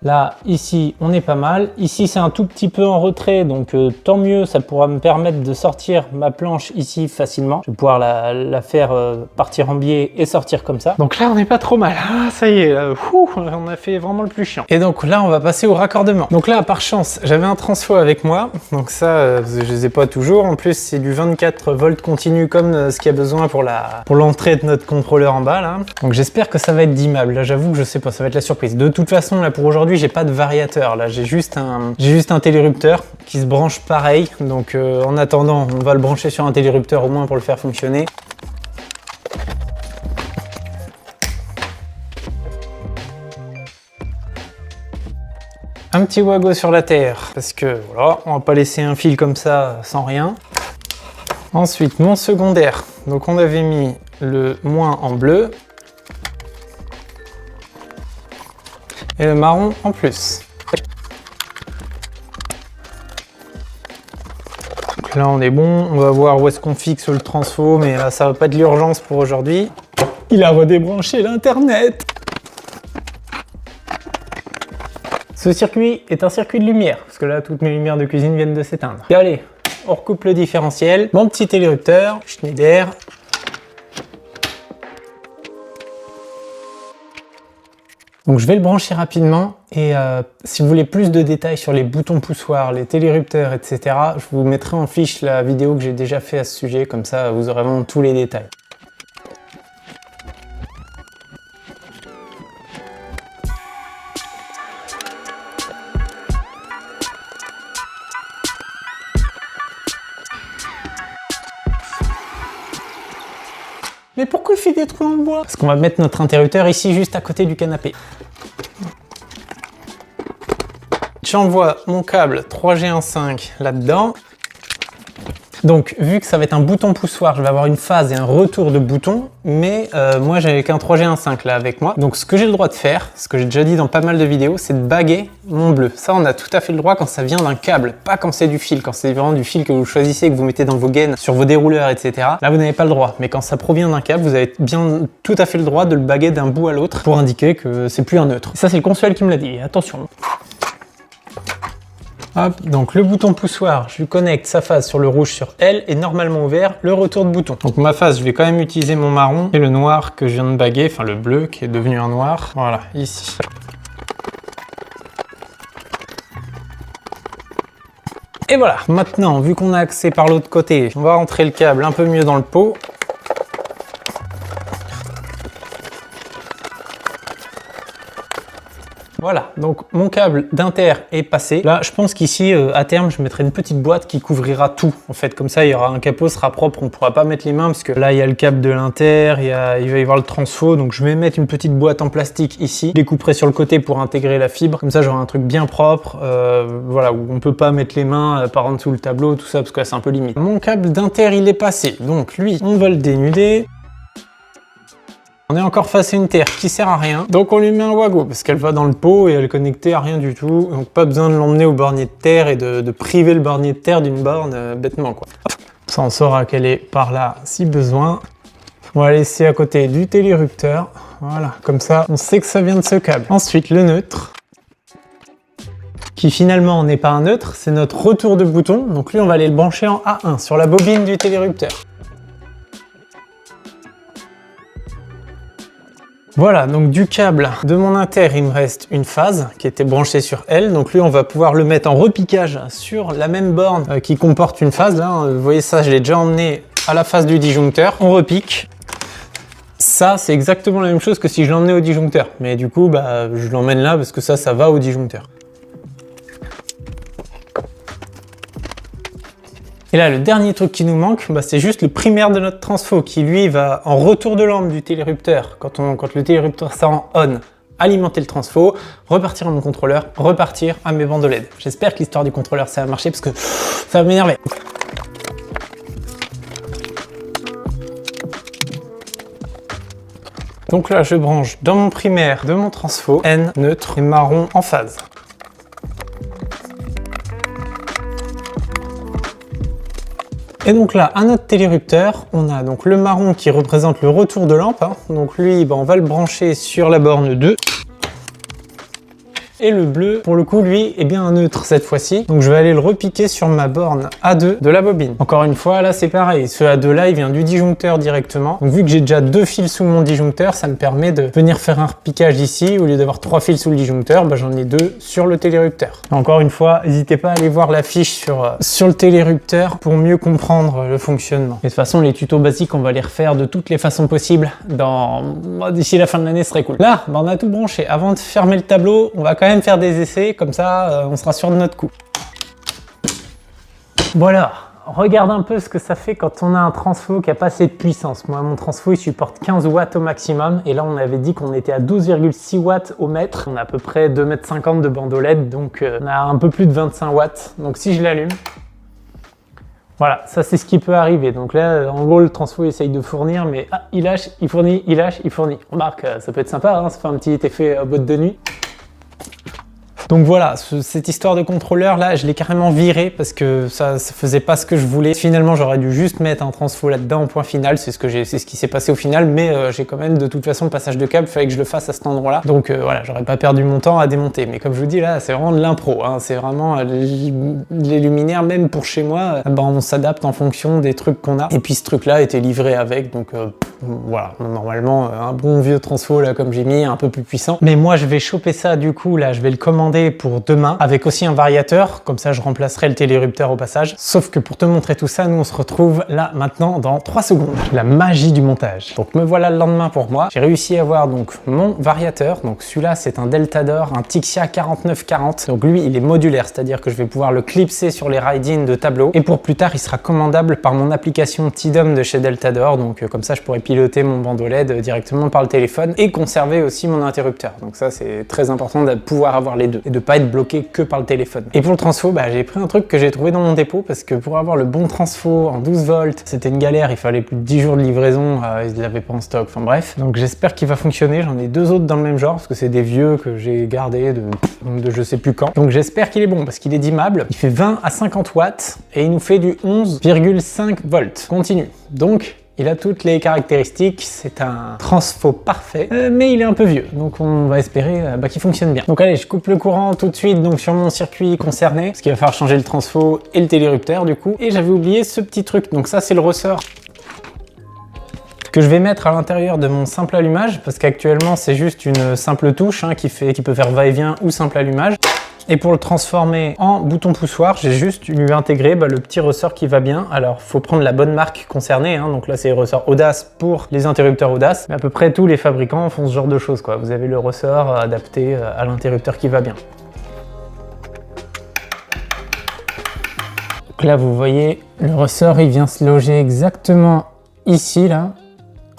Là, ici, on est pas mal. Ici, c'est un tout petit peu en retrait, donc tant mieux, ça pourra me permettre de sortir ma planche ici facilement. Je vais pouvoir la faire partir en biais et sortir comme ça. Donc là, on n'est pas trop mal. Ah, ça y est, on a fait vraiment le plus chiant. Et donc là, on va passer au raccordement. Donc là, par chance, j'avais un transfo avec moi. Donc ça, je les ai pas toujours. En plus, c'est du 24 volts continu comme ce qu'il y a besoin pour l'entrée de notre contrôleur en bas, là. Donc j'espère que ça va être dimmable. Là, j'avoue que je sais pas, ça va être la surprise. De toute façon, là, pour aujourd'hui, j'ai pas de variateur, là j'ai juste un télérupteur qui se branche pareil, donc en attendant on va le brancher sur un télérupteur au moins pour le faire fonctionner. Un petit wago sur la terre, parce que voilà, on va pas laisser un fil comme ça sans rien. Ensuite mon secondaire, donc on avait mis le moins en bleu, et le marron en plus. Donc là on est bon, on va voir où est-ce qu'on fixe le transfo, mais là ça va pas être l'urgence pour aujourd'hui. Il a redébranché l'internet. Ce circuit est un circuit de lumière, parce que là toutes mes lumières de cuisine viennent de s'éteindre. Et allez, on recoupe le différentiel. Mon petit télérupteur, Schneider. Donc je vais le brancher rapidement et si vous voulez plus de détails sur les boutons poussoirs, les télérupteurs, etc., je vous mettrai en fiche la vidéo que j'ai déjà fait à ce sujet, comme ça vous aurez vraiment tous les détails. Mais pourquoi il fait des trous dans le bois? Parce qu'on va mettre notre interrupteur ici, juste à côté du canapé. J'envoie mon câble 3G15 là-dedans. Donc, vu que ça va être un bouton poussoir, je vais avoir une phase et un retour de bouton, mais moi j'avais qu'un 3G15 là avec moi. Donc ce que j'ai le droit de faire, ce que j'ai déjà dit dans pas mal de vidéos, c'est de baguer mon bleu. Ça, on a tout à fait le droit quand ça vient d'un câble, pas quand c'est du fil. Quand c'est vraiment du fil que vous choisissez, que vous mettez dans vos gaines, sur vos dérouleurs, etc. Là, vous n'avez pas le droit. Mais quand ça provient d'un câble, vous avez bien tout à fait le droit de le baguer d'un bout à l'autre pour indiquer que c'est plus un neutre. Et ça, c'est le consuel qui me l'a dit. Attention. Hop, donc le bouton poussoir, je lui connecte sa phase sur le rouge sur L et normalement ouvert le retour de bouton. Donc ma phase, je vais quand même utiliser mon marron et le noir que je viens de baguer, enfin le bleu qui est devenu un noir. Voilà, ici. Et voilà, maintenant, vu qu'on a accès par l'autre côté, on va rentrer le câble un peu mieux dans le pot. Voilà, donc mon câble d'inter est passé. Là, je pense qu'ici, à terme, je mettrai une petite boîte qui couvrira tout. En fait, comme ça, il y aura un capot, sera propre, on ne pourra pas mettre les mains, parce que là, il y a le câble de l'inter, il va y avoir le transfo, donc je vais mettre une petite boîte en plastique ici. Je découperai sur le côté pour intégrer la fibre. Comme ça, j'aurai un truc bien propre, voilà, où on peut pas mettre les mains par en dessous le tableau, tout ça, parce que là, c'est un peu limite. Mon câble d'inter, il est passé. Donc lui, on va le dénuder. On est encore face à une terre qui sert à rien, donc on lui met un wago parce qu'elle va dans le pot et elle est connectée à rien du tout, donc pas besoin de l'emmener au bornier de terre et de priver le bornier de terre d'une borne bêtement quoi. Ça on saura qu'elle est par là si besoin. On va laisser à côté du télérupteur, voilà, comme ça on sait que ça vient de ce câble. Ensuite le neutre, qui finalement n'est pas un neutre, c'est notre retour de bouton, donc lui on va aller le brancher en A1 sur la bobine du télérupteur. Voilà, donc du câble de mon inter, il me reste une phase qui était branchée sur L. Donc lui, on va pouvoir le mettre en repiquage sur la même borne qui comporte une phase. Là, vous voyez ça, je l'ai déjà emmené à la phase du disjoncteur. On repique. Ça, c'est exactement la même chose que si je l'emmenais au disjoncteur. Mais du coup, bah, je l'emmène là parce que ça va au disjoncteur. Et là, le dernier truc qui nous manque, bah, c'est juste le primaire de notre transfo qui, lui, va en retour de lampe du télérupteur, quand le télérupteur sera en on, alimenter le transfo, repartir à mon contrôleur, repartir à mes bandes LED. J'espère que l'histoire du contrôleur, ça va marcher parce que ça va m'énerver. Donc là, je branche dans mon primaire de mon transfo N neutre et marron en phase. Et donc là, à notre télérupteur, on a donc le marron qui représente le retour de lampe. Donc lui, bah, on va le brancher sur la borne 2. Et le bleu, pour le coup, lui, est bien un neutre cette fois-ci. Donc je vais aller le repiquer sur ma borne A2 de la bobine. Encore une fois, là c'est pareil. Ce A2 là, il vient du disjoncteur directement. Donc vu que j'ai déjà 2 fils sous mon disjoncteur, ça me permet de venir faire un repiquage ici. Au lieu d'avoir 3 fils sous le disjoncteur, bah, j'en ai 2 sur le télérupteur. Encore une fois, n'hésitez pas à aller voir la fiche sur le télérupteur pour mieux comprendre le fonctionnement. Et de toute façon, les tutos basiques, on va les refaire de toutes les façons possibles d'ici la fin de l'année, ce serait cool. Là, bah, on a tout branché. Avant de fermer le tableau, on va quand même faire des essais, comme ça on sera sûr de notre coup. Voilà, regarde un peu ce que ça fait quand on a un transfo qui a pas assez de puissance. Moi, mon transfo, il supporte 15 watts au maximum, et là on avait dit qu'on était à 12,6 watts au mètre. On a à peu près 2,50 m de bande OLED, donc on a un peu plus de 25 watts. Donc si je l'allume, voilà, ça c'est ce qui peut arriver. Donc là, en gros, le transfo essaye de fournir, mais il lâche, il fournit, il lâche, il fournit. Remarque, ça peut être sympa, hein, ça fait un petit effet boîte de nuit. Donc voilà, cette histoire de contrôleur là, je l'ai carrément viré parce que ça faisait pas ce que je voulais. Finalement, j'aurais dû juste mettre un transfo là-dedans en point final, c'est ce qui s'est passé au final, mais j'ai quand même de toute façon le passage de câble, il fallait que je le fasse à cet endroit-là. Donc voilà, j'aurais pas perdu mon temps à démonter. Mais comme je vous dis là, c'est vraiment de l'impro, hein. C'est vraiment les luminaires, même pour chez moi, on s'adapte en fonction des trucs qu'on a. Et puis ce truc-là était livré avec, donc voilà, normalement un bon vieux transfo là comme j'ai mis, un peu plus puissant. Mais moi je vais choper ça du coup là, je vais le commander pour demain avec aussi un variateur, comme ça je remplacerai le télérupteur au passage. Sauf que pour te montrer tout ça, nous on se retrouve là maintenant dans 3 secondes. La magie du montage. Donc me voilà le lendemain pour moi. J'ai réussi à avoir donc mon variateur. Donc celui-là c'est un Deltador, un Tixia 4940. Donc lui il est modulaire, c'est-à-dire que je vais pouvoir le clipser sur les ride-in de tableau. Et pour plus tard il sera commandable par mon application Tidum de chez Deltador. Donc comme ça je pourrais piloter mon bandeau LED directement par le téléphone et conserver aussi mon interrupteur. Donc ça c'est très important de pouvoir avoir les deux et de pas être bloqué que par le téléphone. Et pour le transfo, bah, j'ai pris un truc que j'ai trouvé dans mon dépôt parce que pour avoir le bon transfo en 12 volts, c'était une galère, il fallait plus de 10 jours de livraison, ils l'avaient pas en stock, enfin bref. Donc j'espère qu'il va fonctionner, j'en ai 2 autres dans le même genre parce que c'est des vieux que j'ai gardés de je sais plus quand. Donc j'espère qu'il est bon parce qu'il est dimmable, il fait 20 à 50 watts et il nous fait du 11,5 volts continu. Donc il a toutes les caractéristiques, c'est un transfo parfait, mais il est un peu vieux, donc on va espérer qu'il fonctionne bien. Donc allez, je coupe le courant tout de suite donc sur mon circuit concerné, parce qu'il va falloir changer le transfo et le télérupteur du coup. Et j'avais oublié ce petit truc, donc ça c'est le ressort que je vais mettre à l'intérieur de mon simple allumage, parce qu'actuellement c'est juste une simple touche qui peut faire va-et-vient ou simple allumage. Et pour le transformer en bouton poussoir, j'ai juste lui intégré le petit ressort qui va bien. Alors, faut prendre la bonne marque concernée. Donc là, c'est le ressort Audace pour les interrupteurs Audace. Mais à peu près tous les fabricants font ce genre de choses, quoi. Vous avez le ressort adapté à l'interrupteur qui va bien. Donc là, vous voyez, le ressort, il vient se loger exactement ici, là,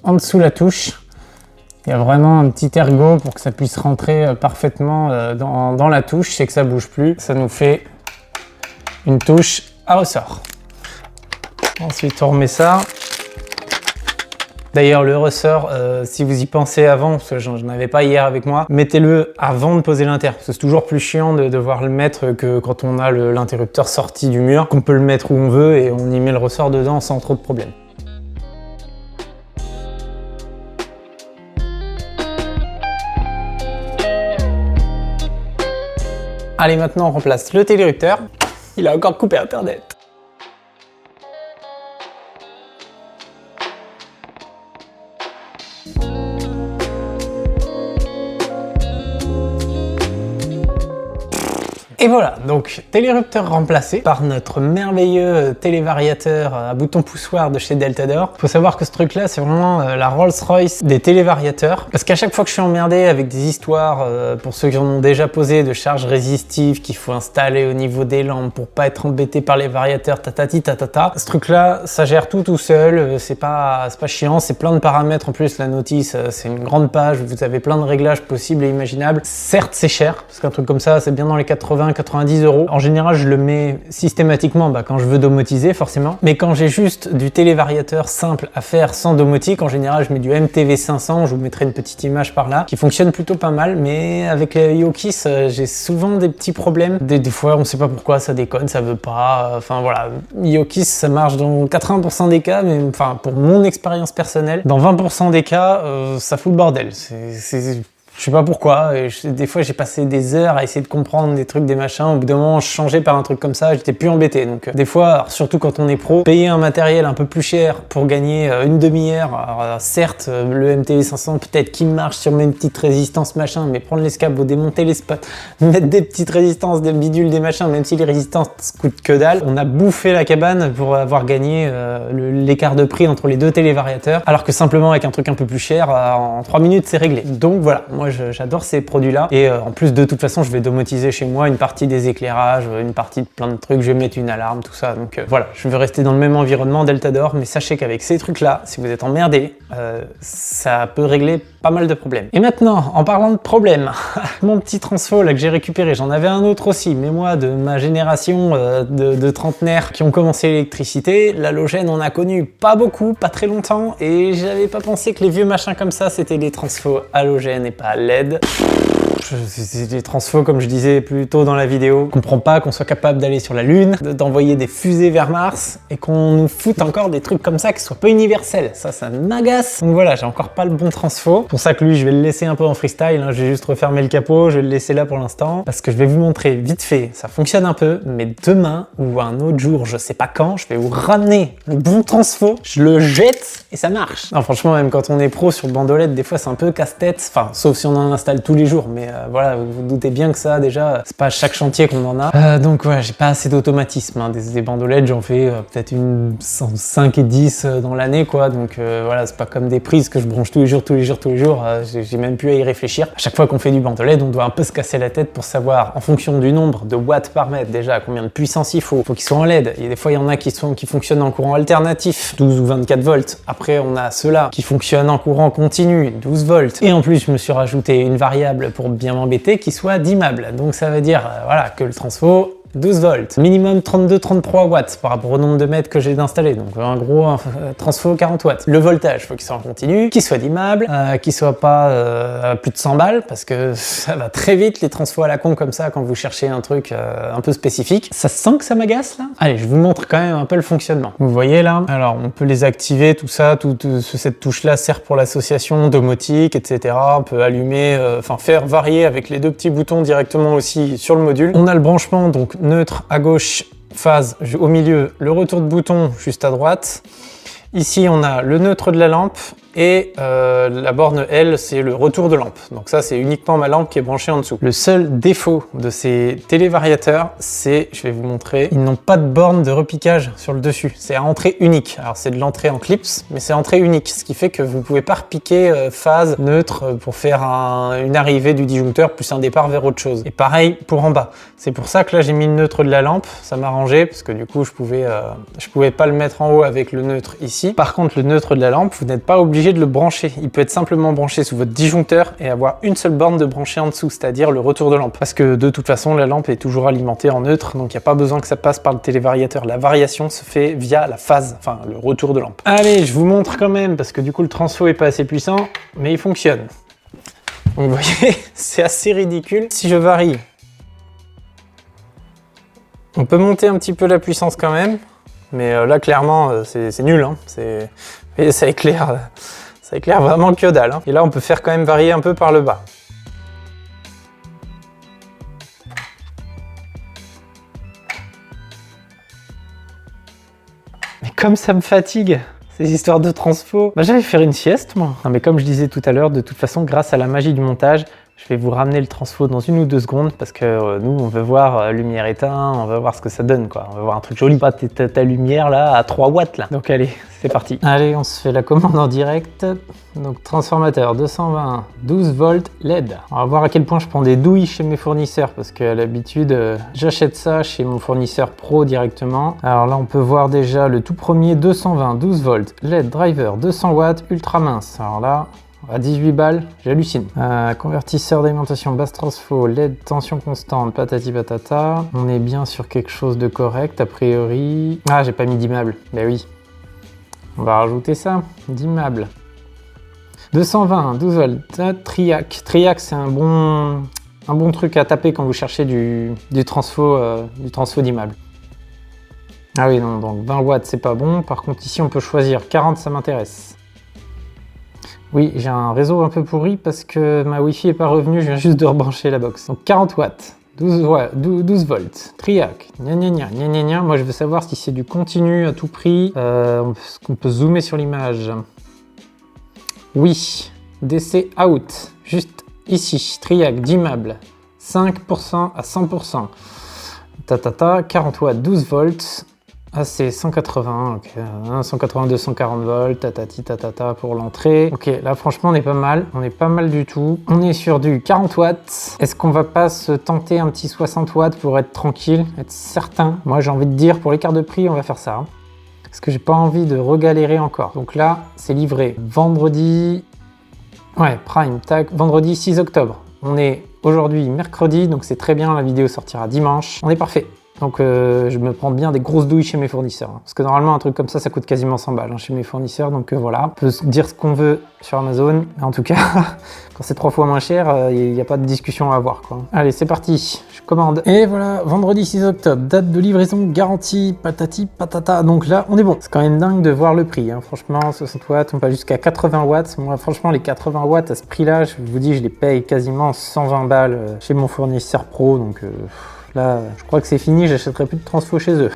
en dessous la touche. Il y a vraiment un petit ergot pour que ça puisse rentrer parfaitement dans la touche, c'est que ça bouge plus. Ça nous fait une touche à ressort. Ensuite, on remet ça. D'ailleurs, le ressort, si vous y pensez avant, parce que j'en avais pas hier avec moi, mettez-le avant de poser l'inter. Parce que c'est toujours plus chiant de devoir le mettre que quand on a l'interrupteur sorti du mur, qu'on peut le mettre où on veut et on y met le ressort dedans sans trop de problème. Allez, maintenant on remplace le télérupteur. Il a encore coupé Internet. Et voilà, donc télérupteur remplacé par notre merveilleux télévariateur à bouton poussoir de chez Deltador. Faut savoir que ce truc-là, c'est vraiment la Rolls-Royce des télévariateurs. Parce qu'à chaque fois que je suis emmerdé avec des histoires, pour ceux qui en ont déjà posé, de charges résistives qu'il faut installer au niveau des lampes pour pas être embêté par les variateurs, tatati tatata. Ce truc-là, ça gère tout seul, c'est pas chiant, c'est plein de paramètres. En plus, la notice, c'est une grande page, vous avez plein de réglages possibles et imaginables. Certes, c'est cher, parce qu'un truc comme ça, c'est bien dans les 90 €. En général, je le mets systématiquement quand je veux domotiser, forcément. Mais quand j'ai juste du télévariateur simple à faire sans domotique, en général, je mets du MTV 500, je vous mettrai une petite image par là, qui fonctionne plutôt pas mal. Mais avec Iokiss, j'ai souvent des petits problèmes. Des fois, on sait pas pourquoi, ça déconne, ça veut pas. Enfin voilà, Iokiss, ça marche dans 80% des cas, mais enfin, pour mon expérience personnelle, dans 20% des cas, ça fout le bordel. Je sais pas pourquoi, des fois j'ai passé des heures à essayer de comprendre des trucs, des machins, au bout d'un moment je changeais par un truc comme ça, j'étais plus embêté. Donc des fois, surtout quand on est pro, payer un matériel un peu plus cher pour gagner une demi-heure, alors certes le MTV 500 peut-être qu'il marche sur mes petites résistances machin, mais prendre les scabos, démonter les spots, mettre des petites résistances, des bidules, des machins, même si les résistances coûtent que dalle, on a bouffé la cabane pour avoir gagné l'écart de prix entre les deux télévariateurs, alors que simplement avec un truc un peu plus cher, en 3 minutes c'est réglé. Donc voilà, moi j'adore ces produits-là. Et en plus, de toute façon, je vais domotiser chez moi une partie des éclairages, une partie de plein de trucs. Je vais mettre une alarme, tout ça. Donc voilà, je veux rester dans le même environnement Deltador. Mais sachez qu'avec ces trucs-là, si vous êtes emmerdé, ça peut régler pas mal de problèmes. Et maintenant, en parlant de problèmes, mon petit transfo là que j'ai récupéré, j'en avais un autre aussi. Mais moi, de ma génération de trentenaires qui ont commencé l'électricité, l'halogène, on a connu pas beaucoup, pas très longtemps. Et j'avais pas pensé que les vieux machins comme ça, c'était des transfos halogènes et pas LED. C'est des transfos, comme je disais plus tôt dans la vidéo. Je comprends pas qu'on soit capable d'aller sur la Lune, d'envoyer des fusées vers Mars et qu'on nous foute encore des trucs comme ça qui soient pas universels. Ça m'agace. Donc voilà, j'ai encore pas le bon transfo. C'est pour ça que lui, je vais le laisser un peu en freestyle. Hein. Je vais juste refermer le capot, je vais le laisser là pour l'instant. Parce que je vais vous montrer vite fait. Ça fonctionne un peu, mais demain ou un autre jour, je sais pas quand, je vais vous ramener le bon transfo. Je le jette et ça marche. Non, franchement, même quand on est pro sur bandolette, des fois c'est un peu casse-tête. Enfin, sauf si on en installe tous les jours, mais voilà, vous vous doutez bien que ça, déjà, c'est pas à chaque chantier qu'on en a. Donc ouais, j'ai pas assez d'automatisme. Hein. Des bandolettes, j'en fais peut-être une 5 et 10 dans l'année, quoi. Donc voilà, c'est pas comme des prises que je branche tous les jours. J'ai même plus à y réfléchir. À chaque fois qu'on fait du bandolette, on doit un peu se casser la tête pour savoir, en fonction du nombre de watts par mètre, déjà, combien de puissance il faut. Faut qu'ils soient en LED. Et des fois, il y en a qui fonctionnent en courant alternatif, 12 ou 24 volts. Après, on a ceux-là qui fonctionnent en courant continu, 12 volts. Et en plus, je me suis rajouté une variable pour bien m'embêter qui soit dimmable. Donc ça veut dire voilà, que le transfo 12 volts, minimum 32-33 watts par rapport au nombre de mètres que j'ai d'installer. Donc en gros, un transfo 40 watts. Le voltage, faut qu'il soit en continu, qu'il soit dimmable, qu'il soit pas à plus de 100 balles, parce que ça va très vite les transfos à la con comme ça quand vous cherchez un truc un peu spécifique. Ça se sent que ça m'agace là. Allez, je vous montre quand même un peu le fonctionnement. Vous voyez là, alors on peut les activer, tout ça, cette touche là sert pour l'association domotique, etc. On peut allumer, faire varier avec les deux petits boutons directement aussi sur le module. On a le branchement, donc neutre à gauche, phase au milieu, le retour de bouton juste à droite. Ici, on a le neutre de la lampe et la borne L, c'est le retour de lampe. Donc ça, c'est uniquement ma lampe qui est branchée en dessous. Le seul défaut de ces télévariateurs, c'est, je vais vous montrer, ils n'ont pas de borne de repiquage sur le dessus. C'est à entrée unique. Alors c'est de l'entrée en clips, mais c'est entrée unique, ce qui fait que vous pouvez pas repiquer phase neutre pour faire une arrivée du disjoncteur plus un départ vers autre chose. Et pareil pour en bas. C'est pour ça que là, j'ai mis le neutre de la lampe. Ça m'a arrangé parce que du coup, je pouvais pas le mettre en haut avec le neutre ici. Par contre, le neutre de la lampe, vous n'êtes pas obligé de le brancher. Il peut être simplement branché sous votre disjoncteur et avoir une seule borne de brancher en dessous, c'est-à-dire le retour de lampe. Parce que de toute façon, la lampe est toujours alimentée en neutre, donc il n'y a pas besoin que ça passe par le télévariateur. La variation se fait via la phase, enfin le retour de lampe. Allez, je vous montre quand même, parce que du coup le transfo est pas assez puissant, mais il fonctionne. Donc vous voyez, c'est assez ridicule. Si je varie, on peut monter un petit peu la puissance quand même, mais là clairement c'est nul. Hein. Et ça éclaire vraiment que dalle. Hein. Et là on peut faire quand même varier un peu par le bas. Mais comme ça me fatigue ces histoires de transfo, j'allais faire une sieste moi. Non mais comme je disais tout à l'heure, de toute façon grâce à la magie du montage, Je vais vous ramener le transfo dans 1 ou 2 secondes parce que nous, on veut voir lumière éteinte, on veut voir ce que ça donne, quoi. On veut voir un truc joli, pas ta lumière là à 3 watts là. Donc allez, c'est parti. Allez, on se fait la commande en direct. Donc transformateur 220, 12 volts LED. On va voir à quel point je prends des douilles chez mes fournisseurs parce qu'à l'habitude, j'achète ça chez mon fournisseur pro directement. Alors là, on peut voir déjà le tout premier 220, 12 volts LED driver 200 watts ultra mince. Alors là, à 18 balles, j'hallucine. Convertisseur d'alimentation basse transfo, LED tension constante, patati patata. On est bien sur quelque chose de correct a priori. Ah, j'ai pas mis d'immeuble. Ben oui. On va rajouter ça, d'immeuble. 220, 12 volts, Triac. Triac, c'est un bon truc à taper quand vous cherchez du transfo d'immeuble. Ah oui, non, donc 20 watts, c'est pas bon. Par contre, ici, on peut choisir 40, ça m'intéresse. Oui, j'ai un réseau un peu pourri parce que ma Wi-Fi est pas revenue, je viens juste de rebrancher la box. Donc 40 watts, 12 volts, Triac, gna gna gna gna gna gna. Moi je veux savoir si c'est du continu à tout prix. Est-ce qu'on peut zoomer sur l'image? Oui, DC out, juste ici, Triac d'immeuble, 5% à 100%. 40 watts, 12 volts. Ah, c'est 180, ok. 180, 240 volts, tatati tatata pour l'entrée. Ok, là franchement on est pas mal, on est pas mal du tout. On est sur du 40 watts. Est-ce qu'on va pas se tenter un petit 60 watts pour être tranquille, être certain? Moi j'ai envie de dire, pour l'écart de prix, on va faire ça. Parce que j'ai pas envie de regalérer encore. Donc là, c'est livré vendredi... Ouais, prime, tac, vendredi 6 octobre. On est aujourd'hui mercredi, donc c'est très bien, la vidéo sortira dimanche. On est parfait. Donc je me prends bien des grosses douilles chez mes fournisseurs. Parce que normalement un truc comme ça coûte quasiment 100 balles chez mes fournisseurs. Donc voilà, on peut dire ce qu'on veut sur Amazon. Mais en tout cas, quand c'est 3 fois moins cher, il n'y a pas de discussion à avoir, quoi. Allez, c'est parti, je commande. Et voilà, vendredi 6 octobre, date de livraison garantie, patati patata. Donc là, on est bon. C'est quand même dingue de voir le prix. Franchement, 60 watts, on va jusqu'à 80 watts. Moi, franchement, les 80 watts à ce prix-là, je vous dis, je les paye quasiment 120 balles chez mon fournisseur pro. Donc... là, je crois que c'est fini, j'achèterai plus de transfo chez eux.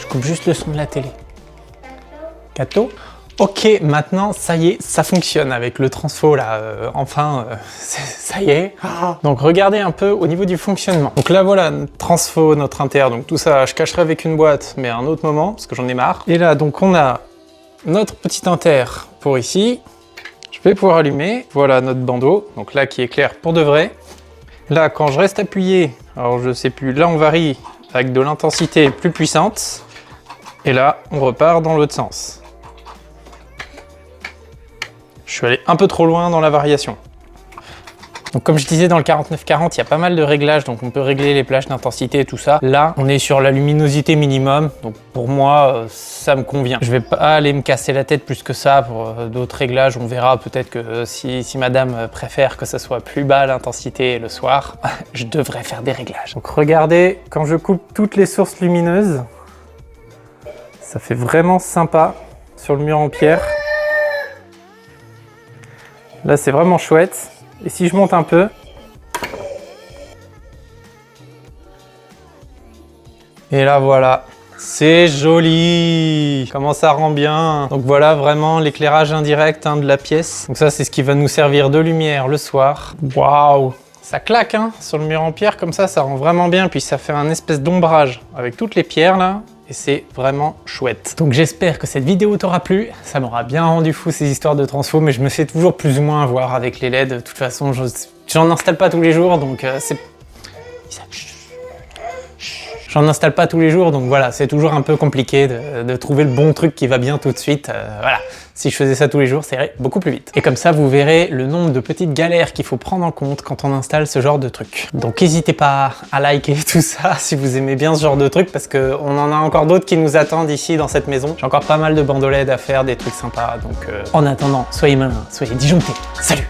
Coupe juste le son de la télé. Gâteau. Ok, maintenant, ça y est, ça fonctionne avec le transfo là. Enfin, ça y est. Donc, regardez un peu au niveau du fonctionnement. Donc là, voilà, transfo, notre inter. Donc tout ça, je cacherai avec une boîte, mais à un autre moment, parce que j'en ai marre. Et là, donc, on a notre petit inter pour ici. Je vais pouvoir allumer. Voilà notre bandeau. Donc là, qui est clair pour de vrai. Là, quand je reste appuyé, alors je sais plus, là, on varie avec de l'intensité plus puissante. Et là, on repart dans l'autre sens. Je suis allé un peu trop loin dans la variation. Donc comme je disais dans le 4940, il y a pas mal de réglages, donc on peut régler les plages d'intensité et tout ça. Là, on est sur la luminosité minimum, donc pour moi, ça me convient. Je vais pas aller me casser la tête plus que ça pour d'autres réglages. On verra peut-être que si madame préfère que ça soit plus bas l'intensité le soir, je devrais faire des réglages. Donc regardez, quand je coupe toutes les sources lumineuses, ça fait vraiment sympa sur le mur en pierre. Là, c'est vraiment chouette. Et si je monte un peu, et là, voilà. C'est joli. Comment ça rend bien. Donc voilà, vraiment l'éclairage indirect de la pièce. Donc ça, c'est ce qui va nous servir de lumière le soir. Waouh! Ça claque sur le mur en pierre comme ça rend vraiment bien. Puis ça fait un espèce d'ombrage avec toutes les pierres là. Et c'est vraiment chouette. Donc j'espère que cette vidéo t'aura plu. Ça m'aura bien rendu fou ces histoires de transfo, mais je me fais toujours plus ou moins avoir avec les LED. De toute façon, j'en installe pas tous les jours, donc j'en installe pas tous les jours, donc voilà, c'est toujours un peu compliqué de trouver le bon truc qui va bien tout de suite. Voilà. Si je faisais ça tous les jours, ça irait beaucoup plus vite. Et comme ça, vous verrez le nombre de petites galères qu'il faut prendre en compte quand on installe ce genre de truc. Donc n'hésitez pas à liker tout ça si vous aimez bien ce genre de truc, parce qu'on en a encore d'autres qui nous attendent ici dans cette maison. J'ai encore pas mal de bandes LED à faire, des trucs sympas. Donc en attendant, soyez malins, soyez disjonctés. Salut!